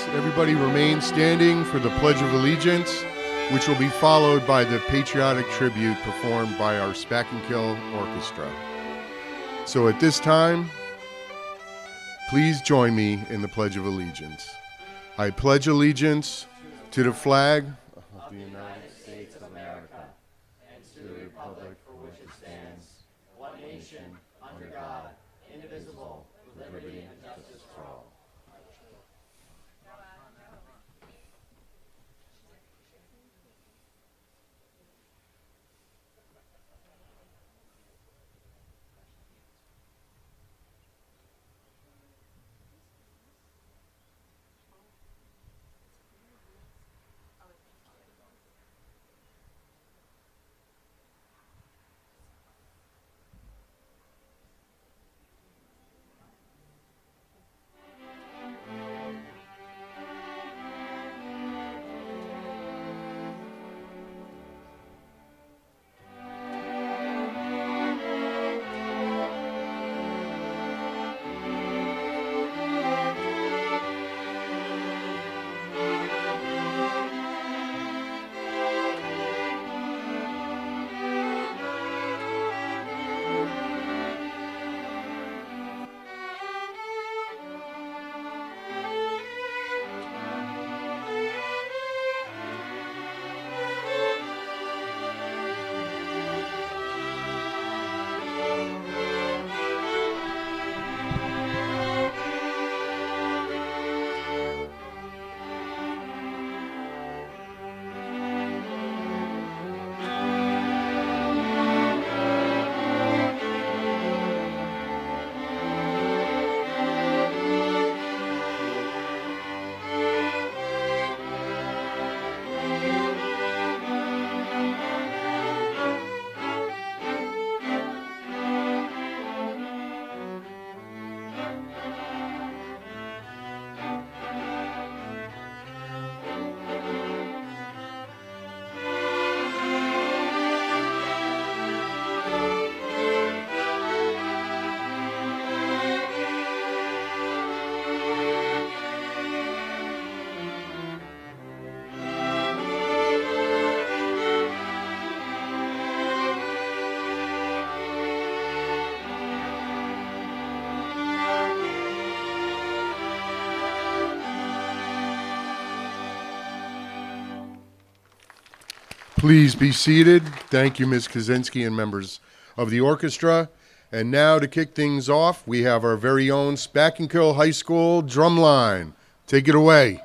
everybody remain standing for the Pledge of Allegiance, which will be followed by the patriotic tribute performed by our Spakenkill Orchestra. So at this time, please join me in the Pledge of Allegiance. I pledge allegiance to the flag of the United States of America and to the republic for which it stands, one nation, under God, indivisible, with liberty and justice for all. Please be seated. Thank you, Ms. Kaczynski and members of the orchestra. And now to kick things off, we have our very own Spakenkill High School drumline. Take it away.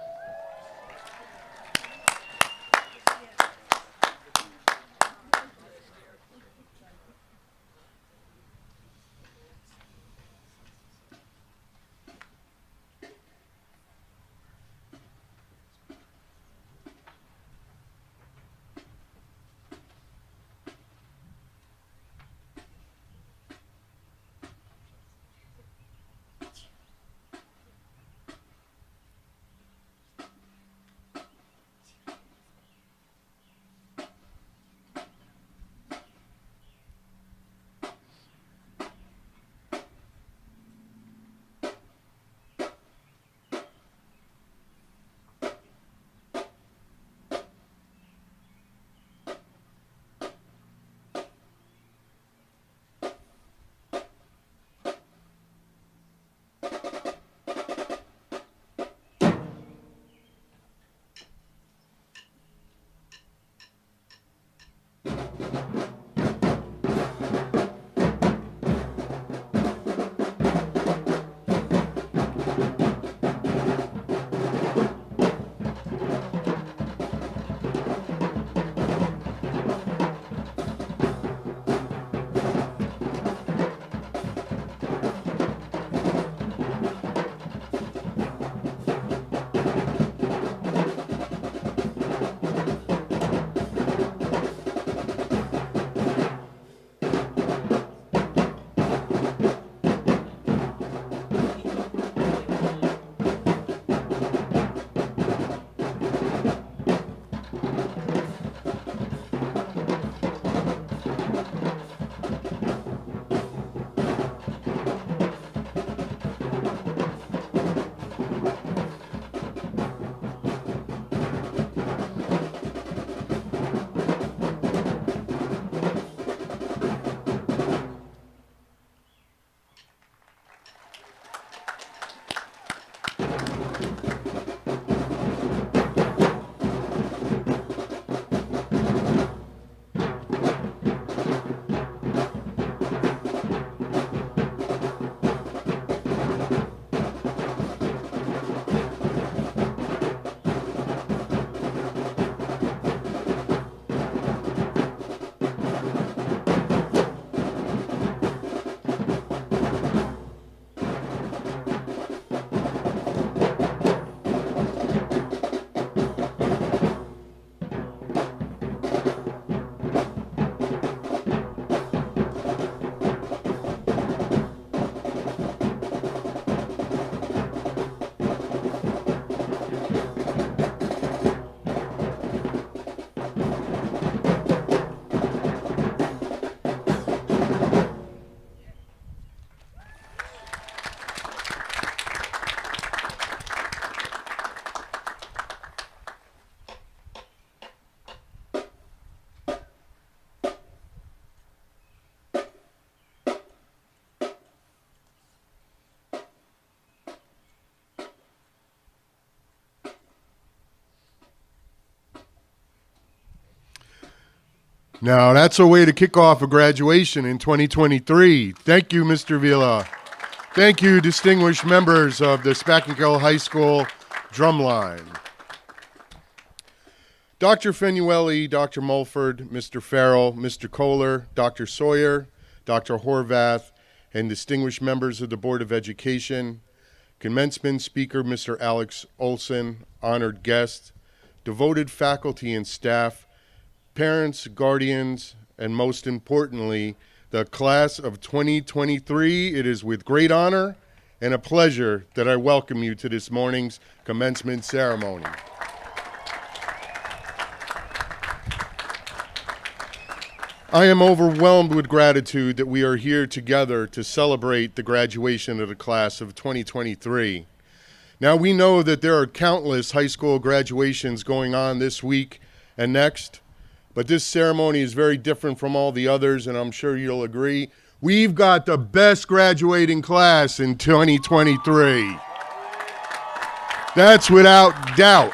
Now, that's a way to kick off a graduation in 2023. Thank you, Mr. Vila. Thank you, distinguished members of the Spakenkill High School drumline. Dr. Fenueli, Dr. Mulford, Mr. Farrell, Mr. Kohler, Dr. Sawyer, Dr. Horvath, and distinguished members of the Board of Education, commencement speaker, Mr. Alex Olson, honored guests, devoted faculty and staff, parents, guardians, and most importantly, the class of 2023. It is with great honor and a pleasure that I welcome you to this morning's commencement ceremony. I am overwhelmed with gratitude that we are here together to celebrate the graduation of the class of 2023. Now, we know that there are countless high school graduations going on this week and next, but this ceremony is very different from all the others, and I'm sure you'll agree. We've got the best graduating class in 2023. That's without doubt.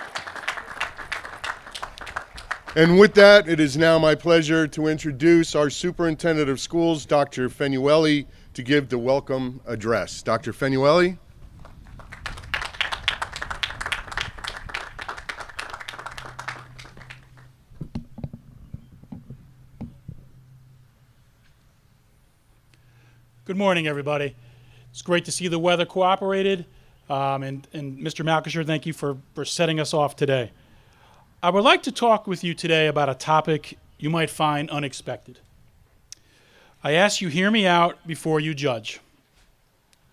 And with that, it is now my pleasure to introduce our Superintendent of Schools, Dr. Fenueli, to give the welcome address. Dr. Fenueli. Good morning, everybody. It's great to see the weather cooperated. And Mr. Malkisher, thank you for setting us off today. I would like to talk with you today about a topic you might find unexpected. I ask you hear me out before you judge.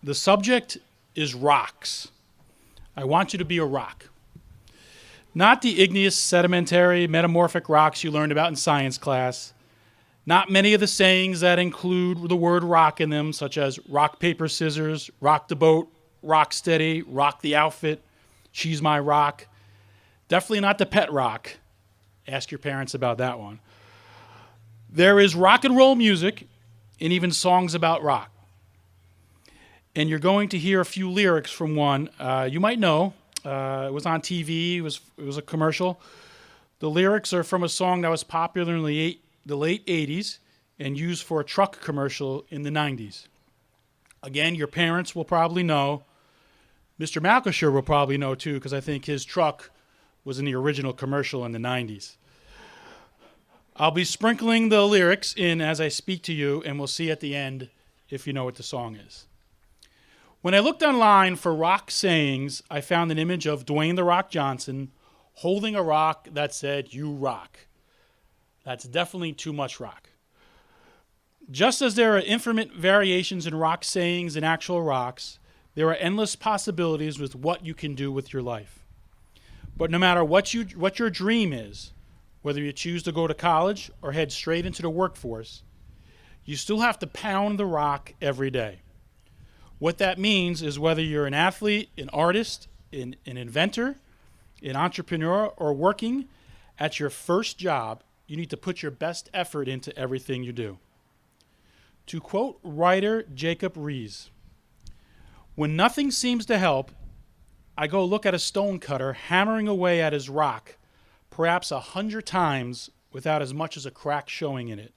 The subject is rocks. I want you to be a rock. Not the igneous, sedimentary, metamorphic rocks you learned about in science class. Not many of the sayings that include the word rock in them, such as rock, paper, scissors, rock the boat, rock steady, rock the outfit, she's my rock. Definitely not the pet rock. Ask your parents about that one. There is rock and roll music and even songs about rock. And you're going to hear a few lyrics from one you might know. It was on TV. It was a commercial. The lyrics are from a song that was popular in the late 80s and used for a truck commercial in the 90s. Again, your parents will probably know. Mr. Malkisher will probably know too, because I think his truck was in the original commercial in the 90s. I'll be sprinkling the lyrics in as I speak to you, and we'll see at the end if you know what the song is. When I looked online for rock sayings, I found an image of Dwayne "The Rock" Johnson holding a rock that said, "You rock." That's definitely too much rock. Just as there are infinite variations in rock sayings and actual rocks, there are endless possibilities with what you can do with your life. But no matter what your dream is, whether you choose to go to college or head straight into the workforce, you still have to pound the rock every day. What that means is whether you're an athlete, an artist, an inventor, an entrepreneur, or working at your first job, you need to put your best effort into everything you do. To quote writer Jacob Riis, "When nothing seems to help, I go look at a stonecutter hammering away at his rock, perhaps 100 times without as much as a crack showing in it.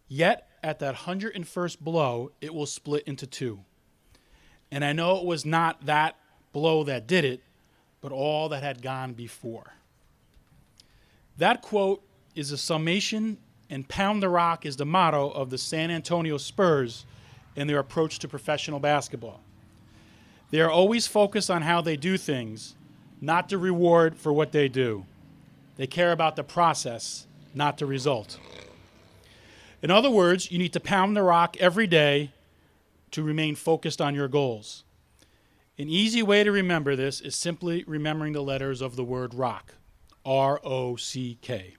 Yet, at that 101st blow, it will split into two. And I know it was not that blow that did it, but all that had gone before." That quote is a summation, and "Pound the Rock" is the motto of the San Antonio Spurs in their approach to professional basketball. They are always focused on how they do things, not the reward for what they do. They care about the process, not the result. In other words, you need to pound the rock every day to remain focused on your goals. An easy way to remember this is simply remembering the letters of the word rock, R-O-C-K.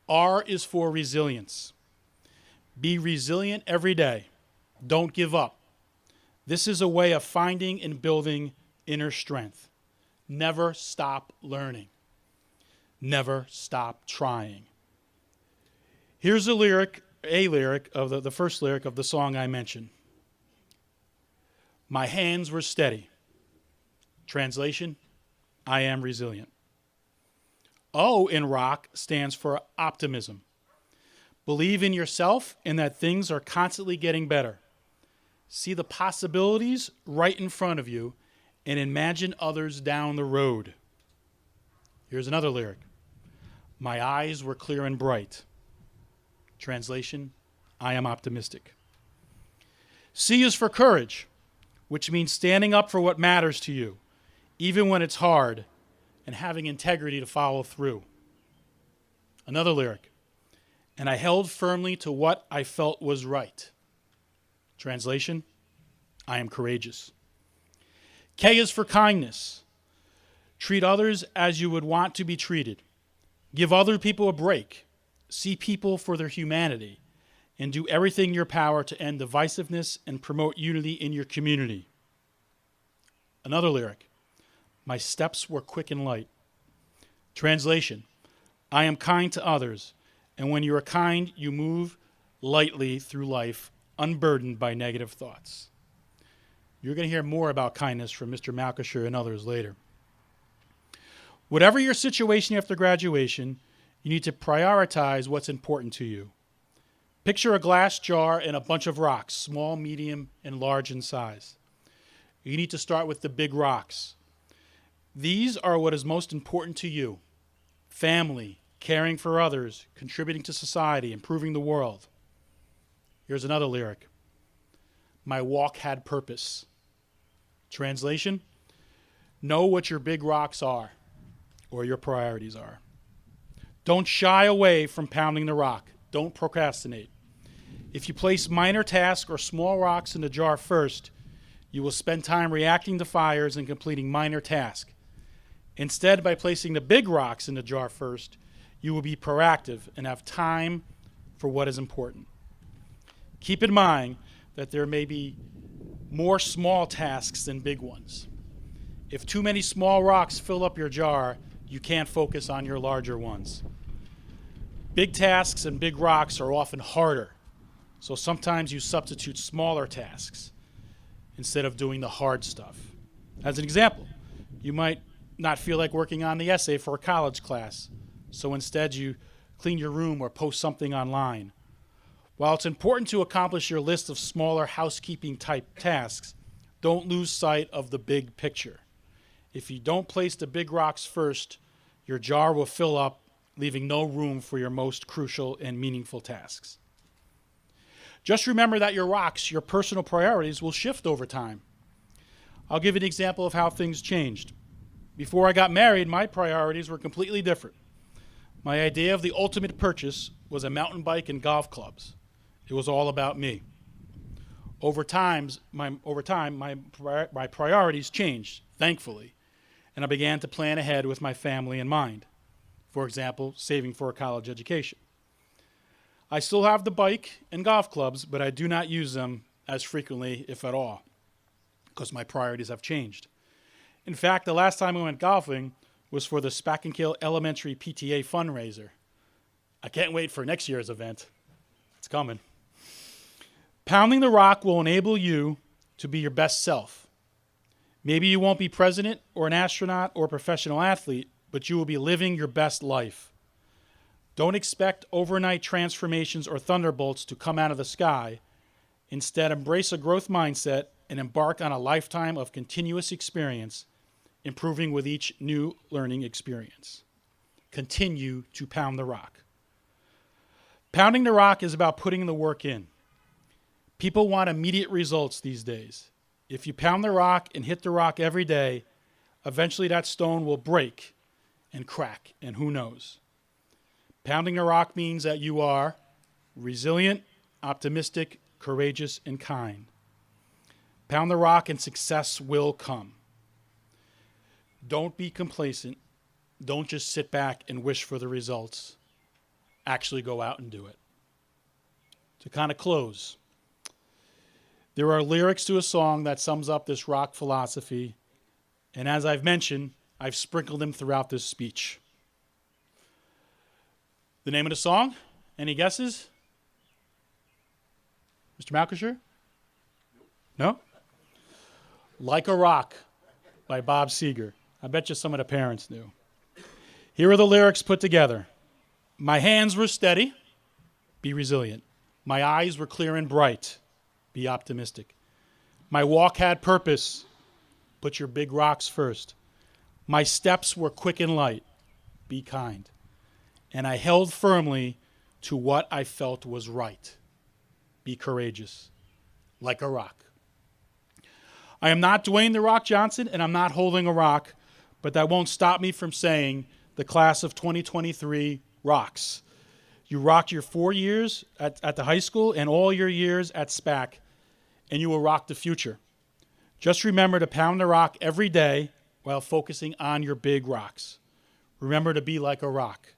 R is for resilience. Be resilient every day. Don't give up. This is a way of finding and building inner strength. Never stop learning. Never stop trying. Here's a lyric of the first lyric of the song I mentioned. My hands were steady. Translation, I am resilient. O in rock stands for optimism. Believe in yourself and that things are constantly getting better. See the possibilities right in front of you and imagine others down the road. Here's another lyric. My eyes were clear and bright. Translation, I am optimistic. C is for courage, which means standing up for what matters to you, even when it's hard, and having integrity to follow through. Another lyric. And I held firmly to what I felt was right. Translation, I am courageous. K is for kindness. Treat others as you would want to be treated. Give other people a break. See people for their humanity. And do everything in your power to end divisiveness and promote unity in your community. Another lyric. My steps were quick and light. Translation, I am kind to others, and when you are kind, you move lightly through life, unburdened by negative thoughts. You're going to hear more about kindness from Mr. Malkisher and others later. Whatever your situation after graduation, you need to prioritize what's important to you. Picture a glass jar and a bunch of rocks, small, medium, and large in size. You need to start with the big rocks. These are what is most important to you. Family, caring for others, contributing to society, improving the world. Here's another lyric. My walk had purpose. Translation, know what your big rocks are or your priorities are. Don't shy away from pounding the rock. Don't procrastinate. If you place minor tasks or small rocks in the jar first, you will spend time reacting to fires and completing minor tasks. Instead, by placing the big rocks in the jar first, you will be proactive and have time for what is important. Keep in mind that there may be more small tasks than big ones. If too many small rocks fill up your jar, you can't focus on your larger ones. Big tasks and big rocks are often harder, so sometimes you substitute smaller tasks instead of doing the hard stuff. As an example, you might not feel like working on the essay for a college class, so instead you clean your room or post something online. While it's important to accomplish your list of smaller housekeeping type tasks, don't lose sight of the big picture. If you don't place the big rocks first, your jar will fill up, leaving no room for your most crucial and meaningful tasks. Just remember that your rocks, your personal priorities, will shift over time. I'll give you an example of how things changed. Before I got married, my priorities were completely different. My idea of the ultimate purchase was a mountain bike and golf clubs. It was all about me. Over time, my priorities changed, thankfully, and I began to plan ahead with my family in mind. For example, saving for a college education. I still have the bike and golf clubs, but I do not use them as frequently, if at all, because my priorities have changed. In fact, the last time I went golfing was for the Spakenkill Elementary PTA fundraiser. I can't wait for next year's event. It's coming. Pounding the rock will enable you to be your best self. Maybe you won't be president or an astronaut or a professional athlete, but you will be living your best life. Don't expect overnight transformations or thunderbolts to come out of the sky. Instead, embrace a growth mindset and embark on a lifetime of continuous experience, improving with each new learning experience. Continue to pound the rock. Pounding the rock is about putting the work in. People want immediate results these days. If you pound the rock and hit the rock every day, eventually that stone will break and crack, and who knows. Pounding the rock means that you are resilient, optimistic, courageous, and kind. Pound the rock and success will come. Don't be complacent. Don't just sit back and wish for the results. Actually go out and do it. To kind of close, there are lyrics to a song that sums up this rock philosophy, and as I've mentioned, I've sprinkled them throughout this speech. The name of the song? Any guesses? Mr. Malkisher? No? Like a Rock by Bob Seger. I bet you some of the parents knew. Here are the lyrics put together. My hands were steady, be resilient. My eyes were clear and bright, be optimistic. My walk had purpose, put your big rocks first. My steps were quick and light, be kind. And I held firmly to what I felt was right, be courageous, like a rock. I am not Dwayne "The Rock" Johnson, and I'm not holding a rock, but that won't stop me from saying the class of 2023 rocks. You rocked your 4 years at the high school and all your years at SPAC, and you will rock the future. Just remember to pound the rock every day while focusing on your big rocks. Remember to be like a rock,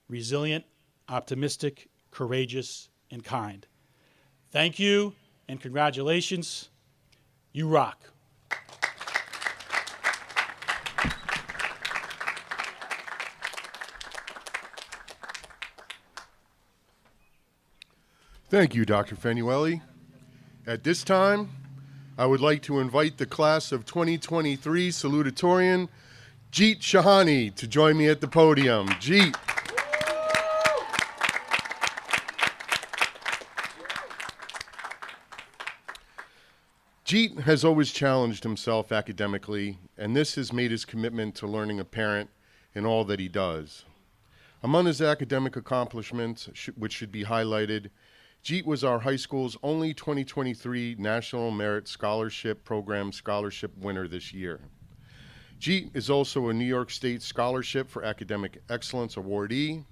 resilient, optimistic, courageous, and kind. Thank you, and congratulations. You rock. Thank you, Dr. Fenueli. At this time, I would like to invite the class of 2023 salutatorian, Jeet Shahani, to join me at the podium. Jeet. Jeet has always challenged himself academically, and this has made his commitment to learning apparent in all that he does. Among his academic accomplishments, which should be highlighted, Jeet was our high school's only 2023 National Merit Scholarship Program scholarship winner this year. Jeet is also a New York State Scholarship for Academic Excellence awardee,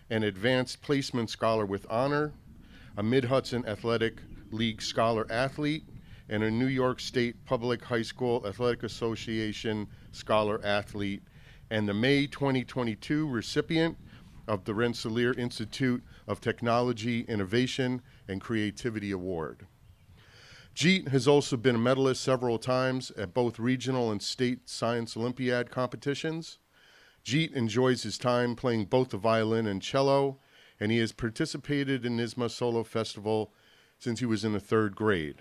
an Advanced Placement Scholar with Honor, a Mid-Hudson Athletic League Scholar Athlete, and a New York State Public High School Athletic Association Scholar Athlete, and the May 2022 recipient of the Rensselaer Institute of Technology, Innovation, and Creativity Award. Jeet has also been a medalist several times at both regional and state science Olympiad competitions. Jeet enjoys his time playing both the violin and cello, and he has participated in NYSSMA Solo Festival since he was in the 3rd grade.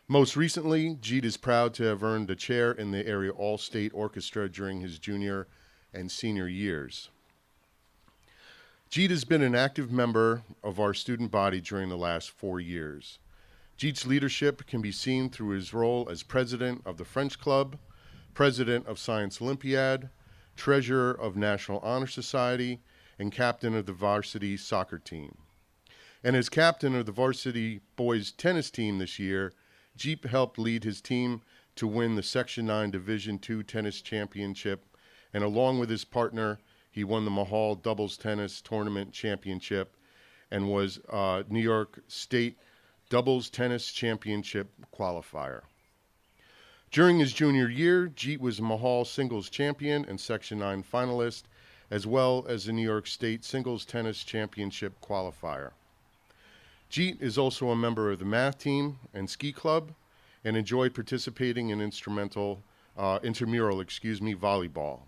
Most recently, Jeet is proud to have earned a chair in the area all-state orchestra during his junior and senior years. Jeet has been an active member of our student body during the last 4 years. Jeet's leadership can be seen through his role as president of the French Club, president of Science Olympiad, treasurer of National Honor Society, and captain of the varsity soccer team. And as captain of the varsity boys tennis team this year, Jeet helped lead his team to win the Section 9 Division II Tennis Championship, and along with his partner, he won the Mahal Doubles Tennis Tournament Championship and was New York State Doubles Tennis Championship qualifier. During his junior year, Jeet was Mahal Singles Champion and Section 9 finalist, as well as the New York State Singles Tennis Championship qualifier. Jeet is also a member of the math team and ski club and enjoyed participating in intramural volleyball.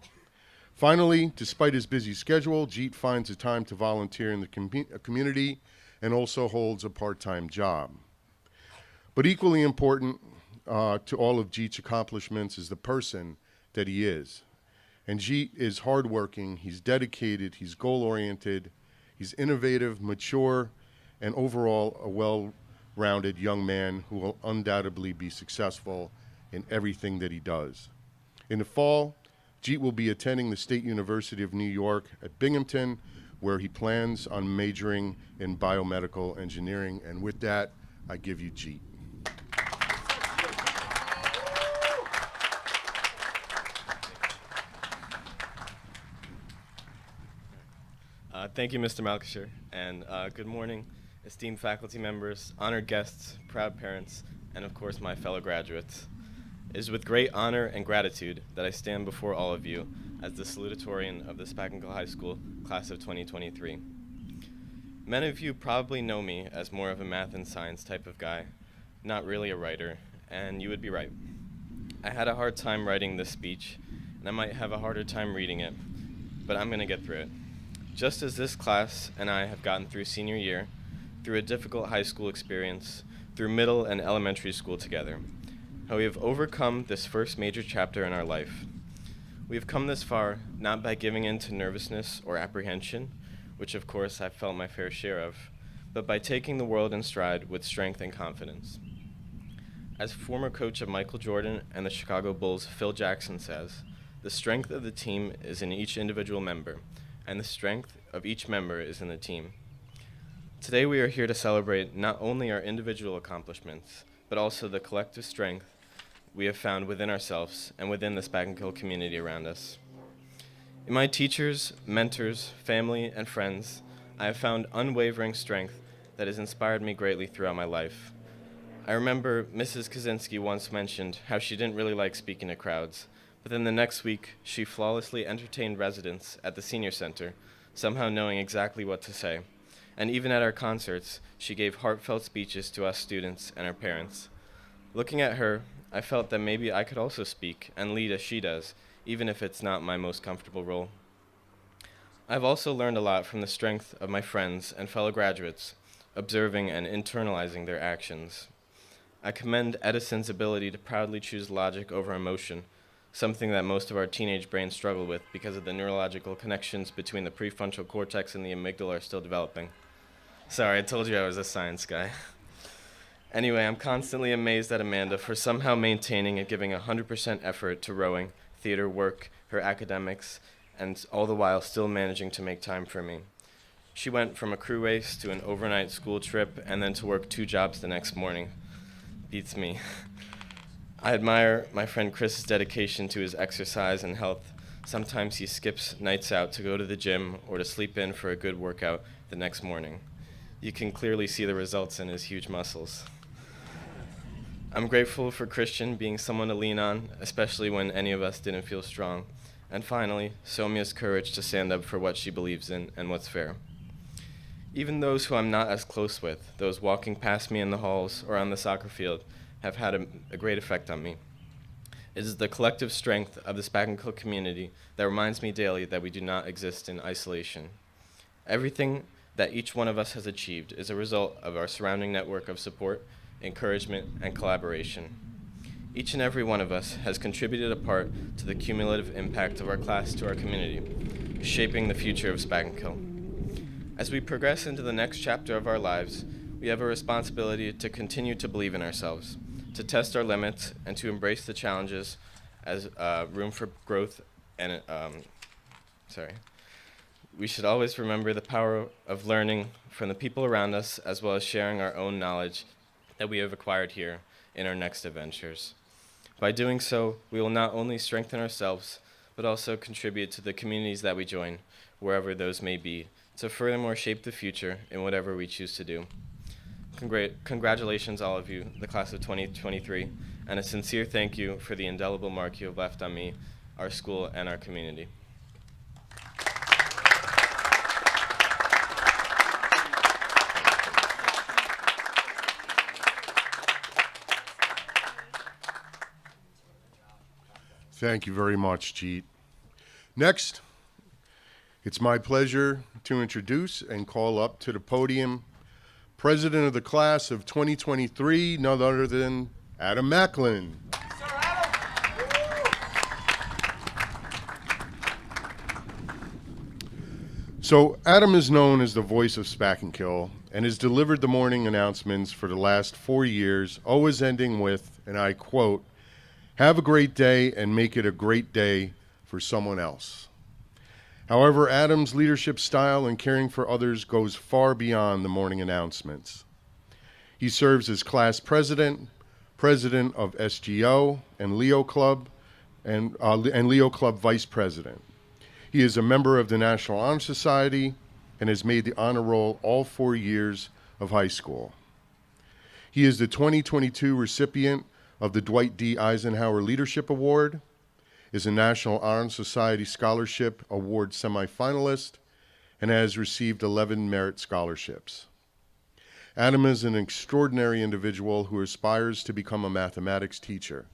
Finally, despite his busy schedule, Jeet finds the time to volunteer in the community and also holds a part-time job. But equally important to all of Jeet's accomplishments is the person that he is. And Jeet is hardworking, he's dedicated, he's goal-oriented, he's innovative, mature, and overall a well-rounded young man who will undoubtedly be successful in everything that he does. In the fall, Jeet will be attending the State University of New York at Binghamton, where he plans on majoring in biomedical engineering. And with that, I give you Jeet. Thank you, Mr. Malkisher, and good morning, esteemed faculty members, honored guests, proud parents, and of course my fellow graduates. It is with great honor and gratitude that I stand before all of you as the salutatorian of the Spakenkill High School class of 2023. Many of you probably know me as more of a math and science type of guy, not really a writer, and you would be right. I had a hard time writing this speech, and I might have a harder time reading it, but I'm going to get through it. Just as this class and I have gotten through senior year, through a difficult high school experience, through middle and elementary school together, how we have overcome this first major chapter in our life. We have come this far not by giving in to nervousness or apprehension, which of course I've felt my fair share of, but by taking the world in stride with strength and confidence. As former coach of Michael Jordan and the Chicago Bulls, Phil Jackson says, "The strength of the team is in each individual member, and the strength of each member is in the team." Today we are here to celebrate not only our individual accomplishments, but also the collective strength we have found within ourselves and within the Spakenkill community around us. In my teachers, mentors, family, and friends, I have found unwavering strength that has inspired me greatly throughout my life. I remember Mrs. Kaczynski once mentioned how she didn't really like speaking to crowds, but then the next week she flawlessly entertained residents at the senior center, somehow knowing exactly what to say. And even at our concerts, she gave heartfelt speeches to us students and our parents. Looking at her, I felt that maybe I could also speak and lead as she does, even if it's not my most comfortable role. I've also learned a lot from the strength of my friends and fellow graduates, observing and internalizing their actions. I commend Edison's ability to proudly choose logic over emotion, something that most of our teenage brains struggle with because of the neurological connections between the prefrontal cortex and the amygdala are still developing. Sorry, I told you I was a science guy. Anyway, I'm constantly amazed at Amanda for somehow maintaining and giving 100% effort to rowing, theater work, her academics, and all the while still managing to make time for me. She went from a crew race to an overnight school trip and then to work 2 jobs the next morning. Beats me. I admire my friend Chris's dedication to his exercise and health. Sometimes he skips nights out to go to the gym or to sleep in for a good workout the next morning. You can clearly see the results in his huge muscles. I'm grateful for Christian being someone to lean on, especially when any of us didn't feel strong. And finally, Soumya's courage to stand up for what she believes in and what's fair. Even those who I'm not as close with, those walking past me in the halls or on the soccer field, have had a great effect on me. It is the collective strength of the Spakenkill community that reminds me daily that we do not exist in isolation. Everything that each one of us has achieved is a result of our surrounding network of support, encouragement, and collaboration. Each and every one of us has contributed a part to the cumulative impact of our class to our community, shaping the future of Spakenkill. As we progress into the next chapter of our lives, we have a responsibility to continue to believe in ourselves, to test our limits, and to embrace the challenges as room for growth and We should always remember the power of learning from the people around us, as well as sharing our own knowledge that we have acquired here in our next adventures. By doing so, we will not only strengthen ourselves, but also contribute to the communities that we join, wherever those may be, to furthermore shape the future in whatever we choose to do. Congratulations, all of you, the class of 2023, and a sincere thank you for the indelible mark you have left on me, our school, and our community. Thank you very much, Jeet. Next, it's my pleasure to introduce and call up to the podium President of the class of 2023, none other than Adam Macklin. So Adam is known as the voice of Spakenkill and has delivered the morning announcements for the last 4 years, always ending with, and I quote, "Have a great day and make it a great day for someone else." However, Adam's leadership style and caring for others goes far beyond the morning announcements. He serves as class president, president of SGO and Leo Club, and Leo Club vice president. He is a member of the National Honor Society and has made the honor roll all 4 years of high school. He is the 2022 recipient of the Dwight D. Eisenhower Leadership Award, is a National Honor Society Scholarship Award semifinalist, and has received 11 merit scholarships. Adam is an extraordinary individual who aspires to become a mathematics teacher.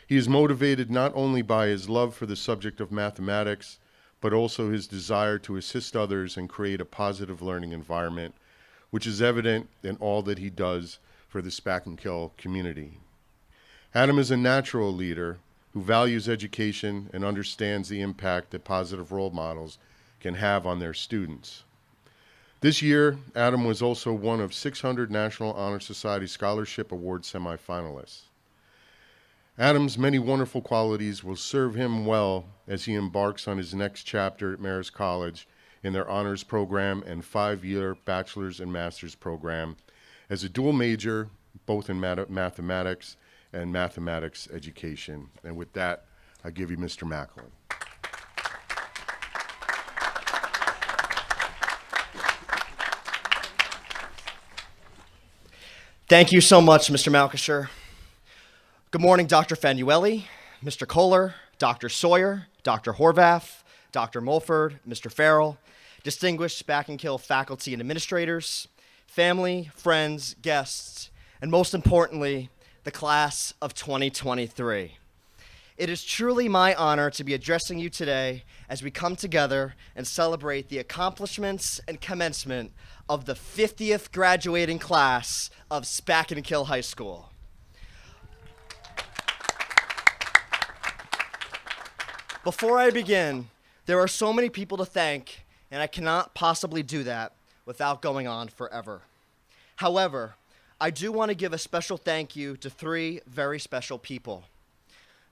He is motivated not only by his love for the subject of mathematics, but also his desire to assist others and create a positive learning environment, which is evident in all that he does for the Spakenkill community. Adam is a natural leader who values education and understands the impact that positive role models can have on their students. This year, Adam was also one of 600 National Honor Society Scholarship Award semifinalists. Adam's many wonderful qualities will serve him well as he embarks on his next chapter at Marist College in their honors program and 5-year bachelor's and master's program as a dual major, both in mathematics and mathematics education. And with that, I give you Mr. Macklin. Thank you so much, Mr. Malkisher. Good morning, Dr. Fanueli, Mr. Kohler, Dr. Sawyer, Dr. Horvath, Dr. Mulford, Mr. Farrell, distinguished Spakenkill faculty and administrators, family, friends, guests, and most importantly, the class of 2023. It is truly my honor to be addressing you today as we come together and celebrate the accomplishments and commencement of the 50th graduating class of Spakenkill High School. Before I begin, there are so many people to thank, and I cannot possibly do that without going on forever. However, I do want to give a special thank you to 3 very special people.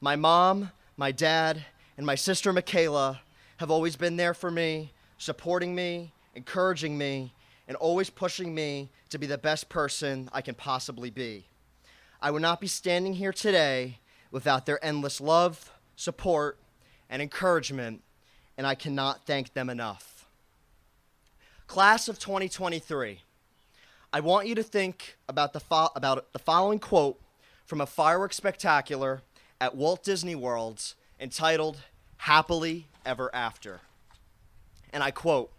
My mom, my dad, and my sister Michaela have always been there for me, supporting me, encouraging me, and always pushing me to be the best person I can possibly be. I would not be standing here today without their endless love, support, and encouragement, and I cannot thank them enough. Class of 2023, I want you to think about the following quote from a fireworks spectacular at Walt Disney World entitled, "Happily Ever After." And I quote,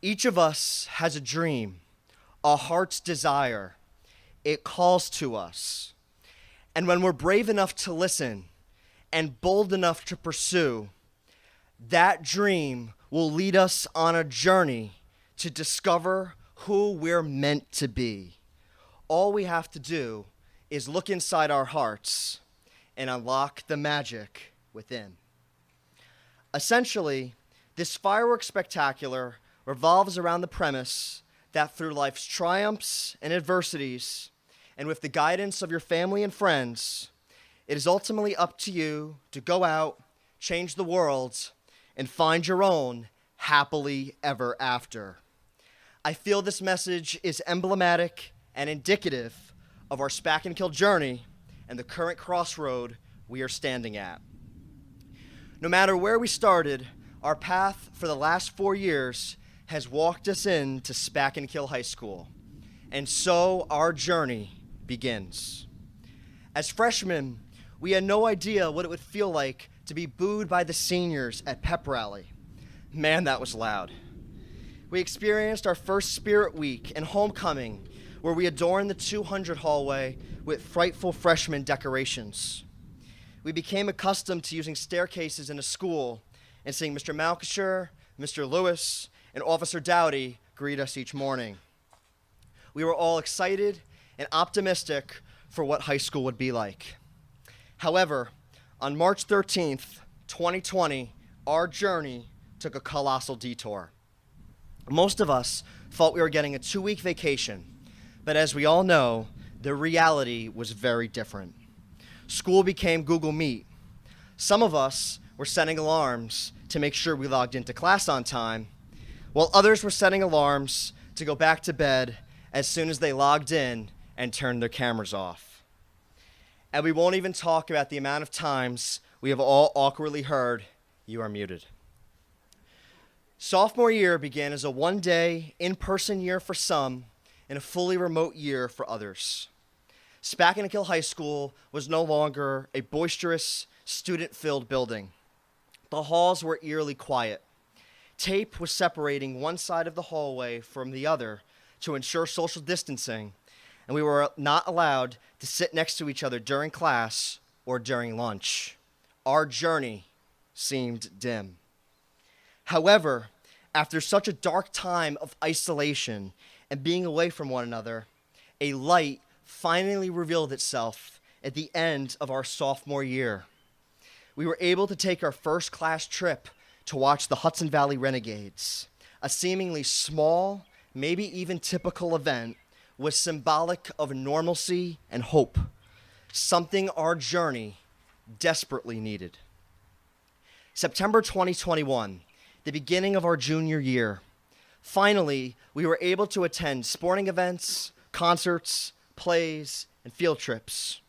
"Each of us has a dream, a heart's desire. It calls to us. And when we're brave enough to listen and bold enough to pursue, that dream will lead us on a journey to discover who we're meant to be. All we have to do is look inside our hearts and unlock the magic within." Essentially, this fireworks spectacular revolves around the premise that through life's triumphs and adversities, and with the guidance of your family and friends, it is ultimately up to you to go out, change the world, and find your own happily ever after. I feel this message is emblematic and indicative of our Spakenkill journey and the current crossroad we are standing at. No matter where we started, our path for the last 4 years has walked us into Spakenkill High School, and so our journey begins. As freshmen, we had no idea what it would feel like to be booed by the seniors at pep rally. Man, that was loud. We experienced our first Spirit Week and homecoming, where we adorned the 200 hallway with frightful freshman decorations. We became accustomed to using staircases in a school and seeing Mr. Malkisher, Mr. Lewis, and Officer Dowdy greet us each morning. We were all excited and optimistic for what high school would be like. However, on March 13th, 2020, our journey took a colossal detour. Most of us thought we were getting a 2-week vacation, but as we all know, the reality was very different. School became Google Meet. Some of us were setting alarms to make sure we logged into class on time, while others were setting alarms to go back to bed as soon as they logged in and turned their cameras off. And we won't even talk about the amount of times we have all awkwardly heard, "You are muted." Sophomore year began as a 1-day, in-person year for some and a fully remote year for others. Spakenkill High School was no longer a boisterous, student-filled building. The halls were eerily quiet. Tape was separating one side of the hallway from the other to ensure social distancing, and we were not allowed to sit next to each other during class or during lunch. Our journey seemed dim. However, after such a dark time of isolation and being away from one another, a light finally revealed itself at the end of our sophomore year. we were able to take our first class trip to watch the Hudson Valley Renegades. A seemingly small, maybe even typical event was symbolic of normalcy and hope, something our journey desperately needed. September 2021, the beginning of our junior year. Finally, we were able to attend sporting events, concerts, plays, and field trips.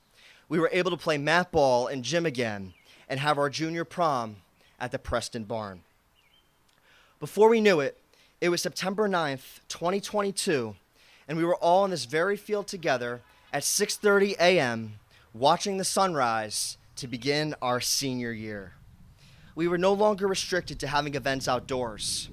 We were able to play mat ball and gym again and have our junior prom at the Preston Barn. Before we knew it, it was September 9th, 2022, and we were all in this very field together at 6:30 a.m. watching the sunrise to begin our senior year. We were no longer restricted to having events outdoors.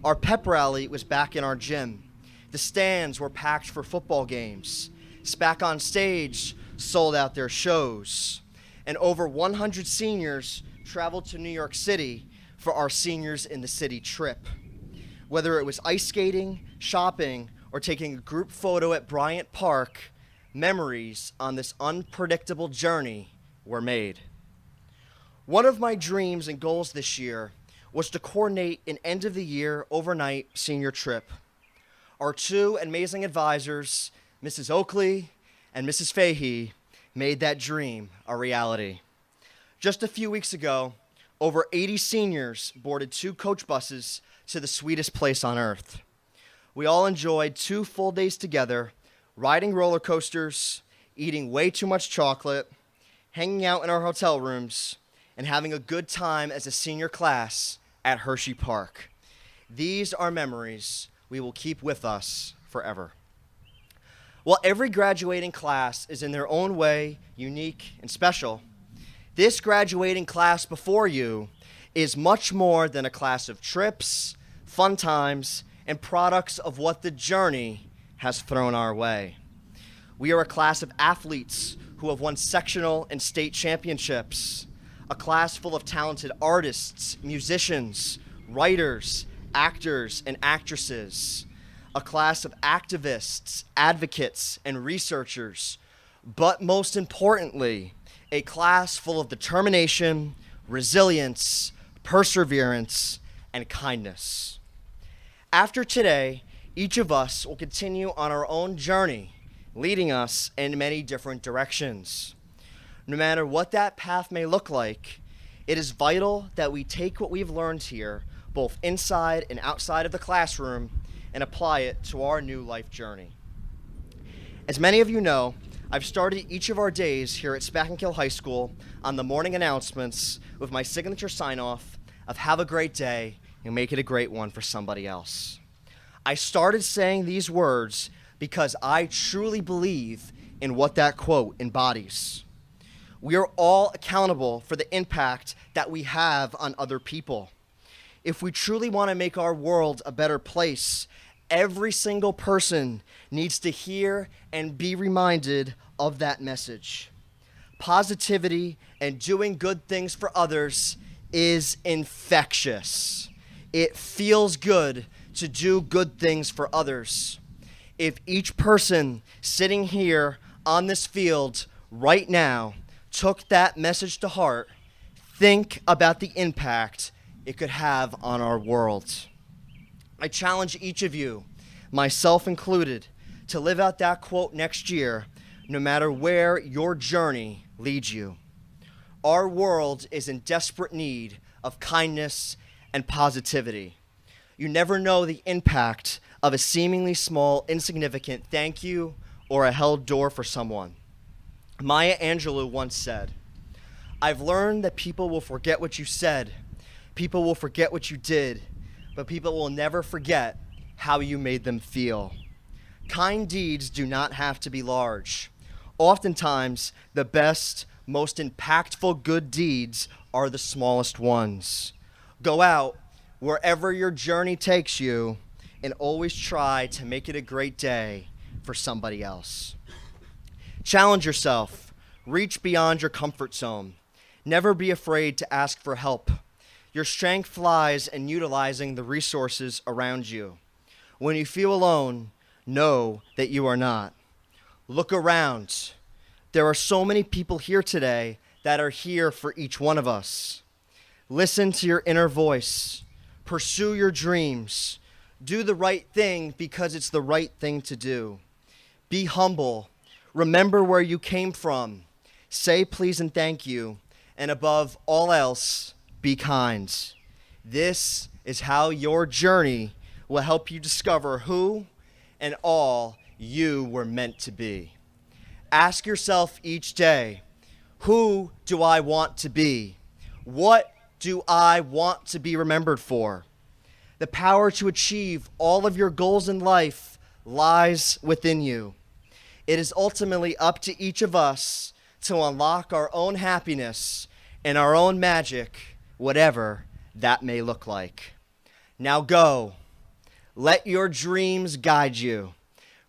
Our pep rally was back in our gym. The stands were packed for football games. Spac on Stage sold out their shows. And over 100 seniors traveled to New York City for our Seniors in the City trip. Whether it was ice skating, shopping, or taking a group photo at Bryant Park, memories on this unpredictable journey were made. One of my dreams and goals this year was to coordinate an end-of-the-year overnight senior trip. Our two amazing advisors, Mrs. Oakley and Mrs. Fahey, made that dream a reality. Just a few weeks ago, over 80 seniors boarded 2 coach buses to the sweetest place on earth. We all enjoyed 2 full days together, riding roller coasters, eating way too much chocolate, hanging out in our hotel rooms, and having a good time as a senior class at Hershey Park. These are memories we will keep with us forever. While every graduating class is in their own way unique and special, this graduating class before you is much more than a class of trips, fun times, and products of what the journey has thrown our way. We are a class of athletes who have won sectional and state championships, a class full of talented artists, musicians, writers, actors, and actresses, a class of activists, advocates, and researchers, but most importantly, a class full of determination, resilience, perseverance, and kindness. After today, each of us will continue on our own journey, leading us in many different directions. No matter what that path may look like, it is vital that we take what we've learned here, both inside and outside of the classroom, and apply it to our new life journey. As many of you know, I've started each of our days here at Spakenkill High School on the morning announcements with my signature sign-off of "Have a great day and make it a great one for somebody else." I started saying these words because I truly believe in what that quote embodies. We are all accountable for the impact that we have on other people. If we truly want to make our world a better place, every single person needs to hear and be reminded of that message. Positivity and doing good things for others is infectious. It feels good to do good things for others. If each person sitting here on this field right now took that message to heart, think about the impact it could have on our world. I challenge each of you, myself included, to live out that quote next year, no matter where your journey leads you. Our world is in desperate need of kindness and positivity. You never know the impact of a seemingly small, insignificant thank you or a held door for someone. Maya Angelou once said, "I've learned that people will forget what you said, people will forget what you did, but people will never forget how you made them feel." Kind deeds do not have to be large. Oftentimes, the best, most impactful good deeds are the smallest ones. Go out wherever your journey takes you and always try to make it a great day for somebody else. Challenge yourself. Reach beyond your comfort zone. Never be afraid to ask for help. Your strength lies in utilizing the resources around you. When you feel alone, know that you are not. Look around. There are so many people here today that are here for each one of us. Listen to your inner voice. Pursue your dreams. Do the right thing because it's the right thing to do. Be humble. Remember where you came from. Say please and thank you. And above all else, be kind. This is how your journey will help you discover who and all you were meant to be. Ask yourself each day, who do I want to be? What do I want to be remembered for? The power to achieve all of your goals in life lies within you. It is ultimately up to each of us to unlock our own happiness and our own magic, whatever that may look like. Now go. Let your dreams guide you.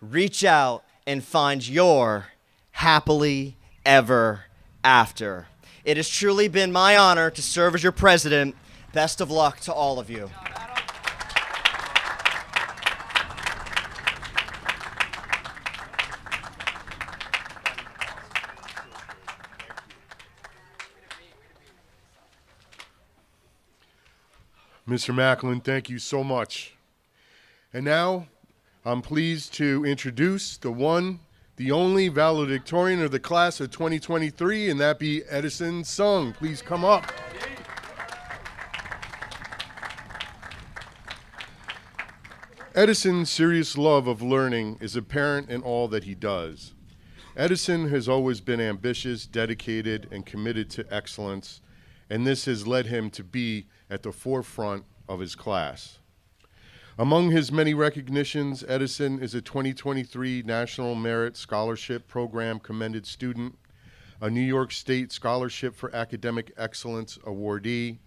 Reach out and find your happily ever after. It has truly been my honor to serve as your president. Best of luck to all of you. Mr. Macklin, thank you so much. And now, I'm pleased to introduce the one, the only valedictorian of the class of 2023, and that be Edison Sung. Please come up. Edison's serious love of learning is apparent in all that he does. Edison has always been ambitious, dedicated, and committed to excellence, and this has led him to be at the forefront of his class. Among his many recognitions, Edison is a 2023 National Merit Scholarship Program Commended Student, a New York State Scholarship for Academic Excellence awardee,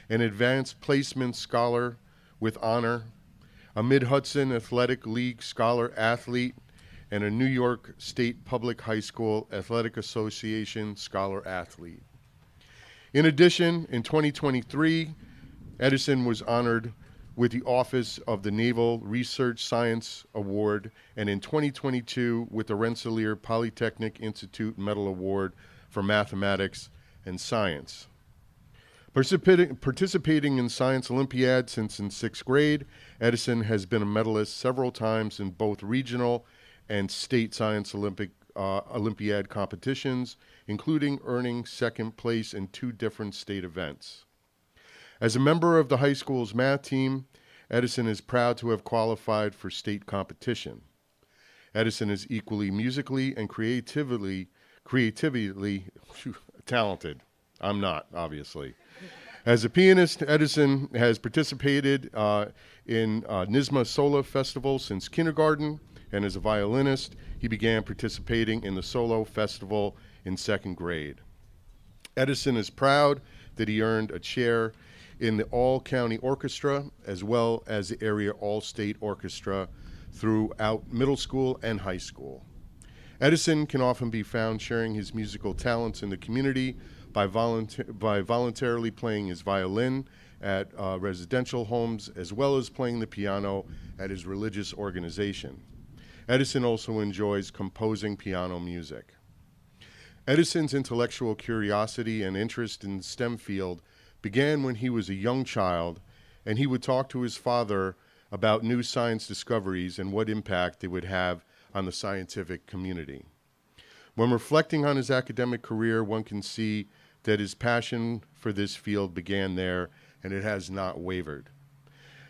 an Advanced Placement Scholar with honor, a Mid-Hudson Athletic League Scholar Athlete, and a New York State Public High School Athletic Association Scholar Athlete. In addition, in 2023, Edison was honored with the Office of the Naval Research Science Award, and in 2022 with the Rensselaer Polytechnic Institute Medal Award for Mathematics and Science. Participating in Science Olympiad since in 6th grade, Edison has been a medalist several times in both regional and state Science Olympiad competitions, including earning second place in 2 different state events. As a member of the high school's math team, Edison is proud to have qualified for state competition. Edison is equally musically and creatively talented. I'm not, obviously. As a pianist, Edison has participated in NYSSMA Solo Festival since kindergarten, and as a violinist, he began participating in the Solo Festival in 2nd grade. Edison is proud that he earned a chair in the All-County Orchestra, as well as the area All-State Orchestra throughout middle school and high school. Edison can often be found sharing his musical talents in the community by voluntarily playing his violin at residential homes, as well as playing the piano at his religious organization. Edison also enjoys composing piano music. Edison's intellectual curiosity and interest in the STEM field began when he was a young child, and he would talk to his father about new science discoveries and what impact they would have on the scientific community. When reflecting on his academic career, one can see that his passion for this field began there, and it has not wavered.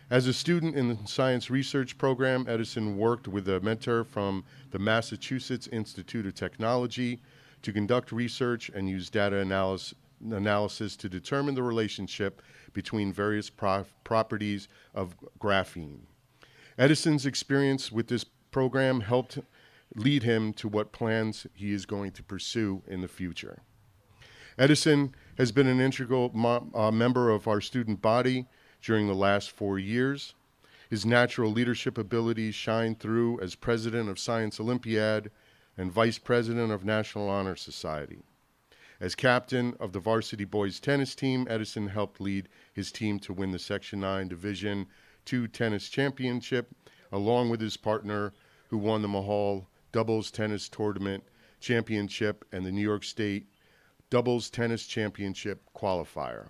As a student in the science research program, Edison worked with a mentor from the Massachusetts Institute of Technology to conduct research and use data analysis to determine the relationship between various properties of graphene. Edison's experience with this program helped lead him to what plans he is going to pursue in the future. Edison has been an integral member of our student body during the last 4 years. His natural leadership abilities shine through as president of Science Olympiad and vice president of National Honor Society. As captain of the varsity boys tennis team, Edison helped lead his team to win the Section 9 Division II tennis championship, along with his partner, who won the Mahal doubles tennis tournament championship and the New York State doubles tennis championship qualifier.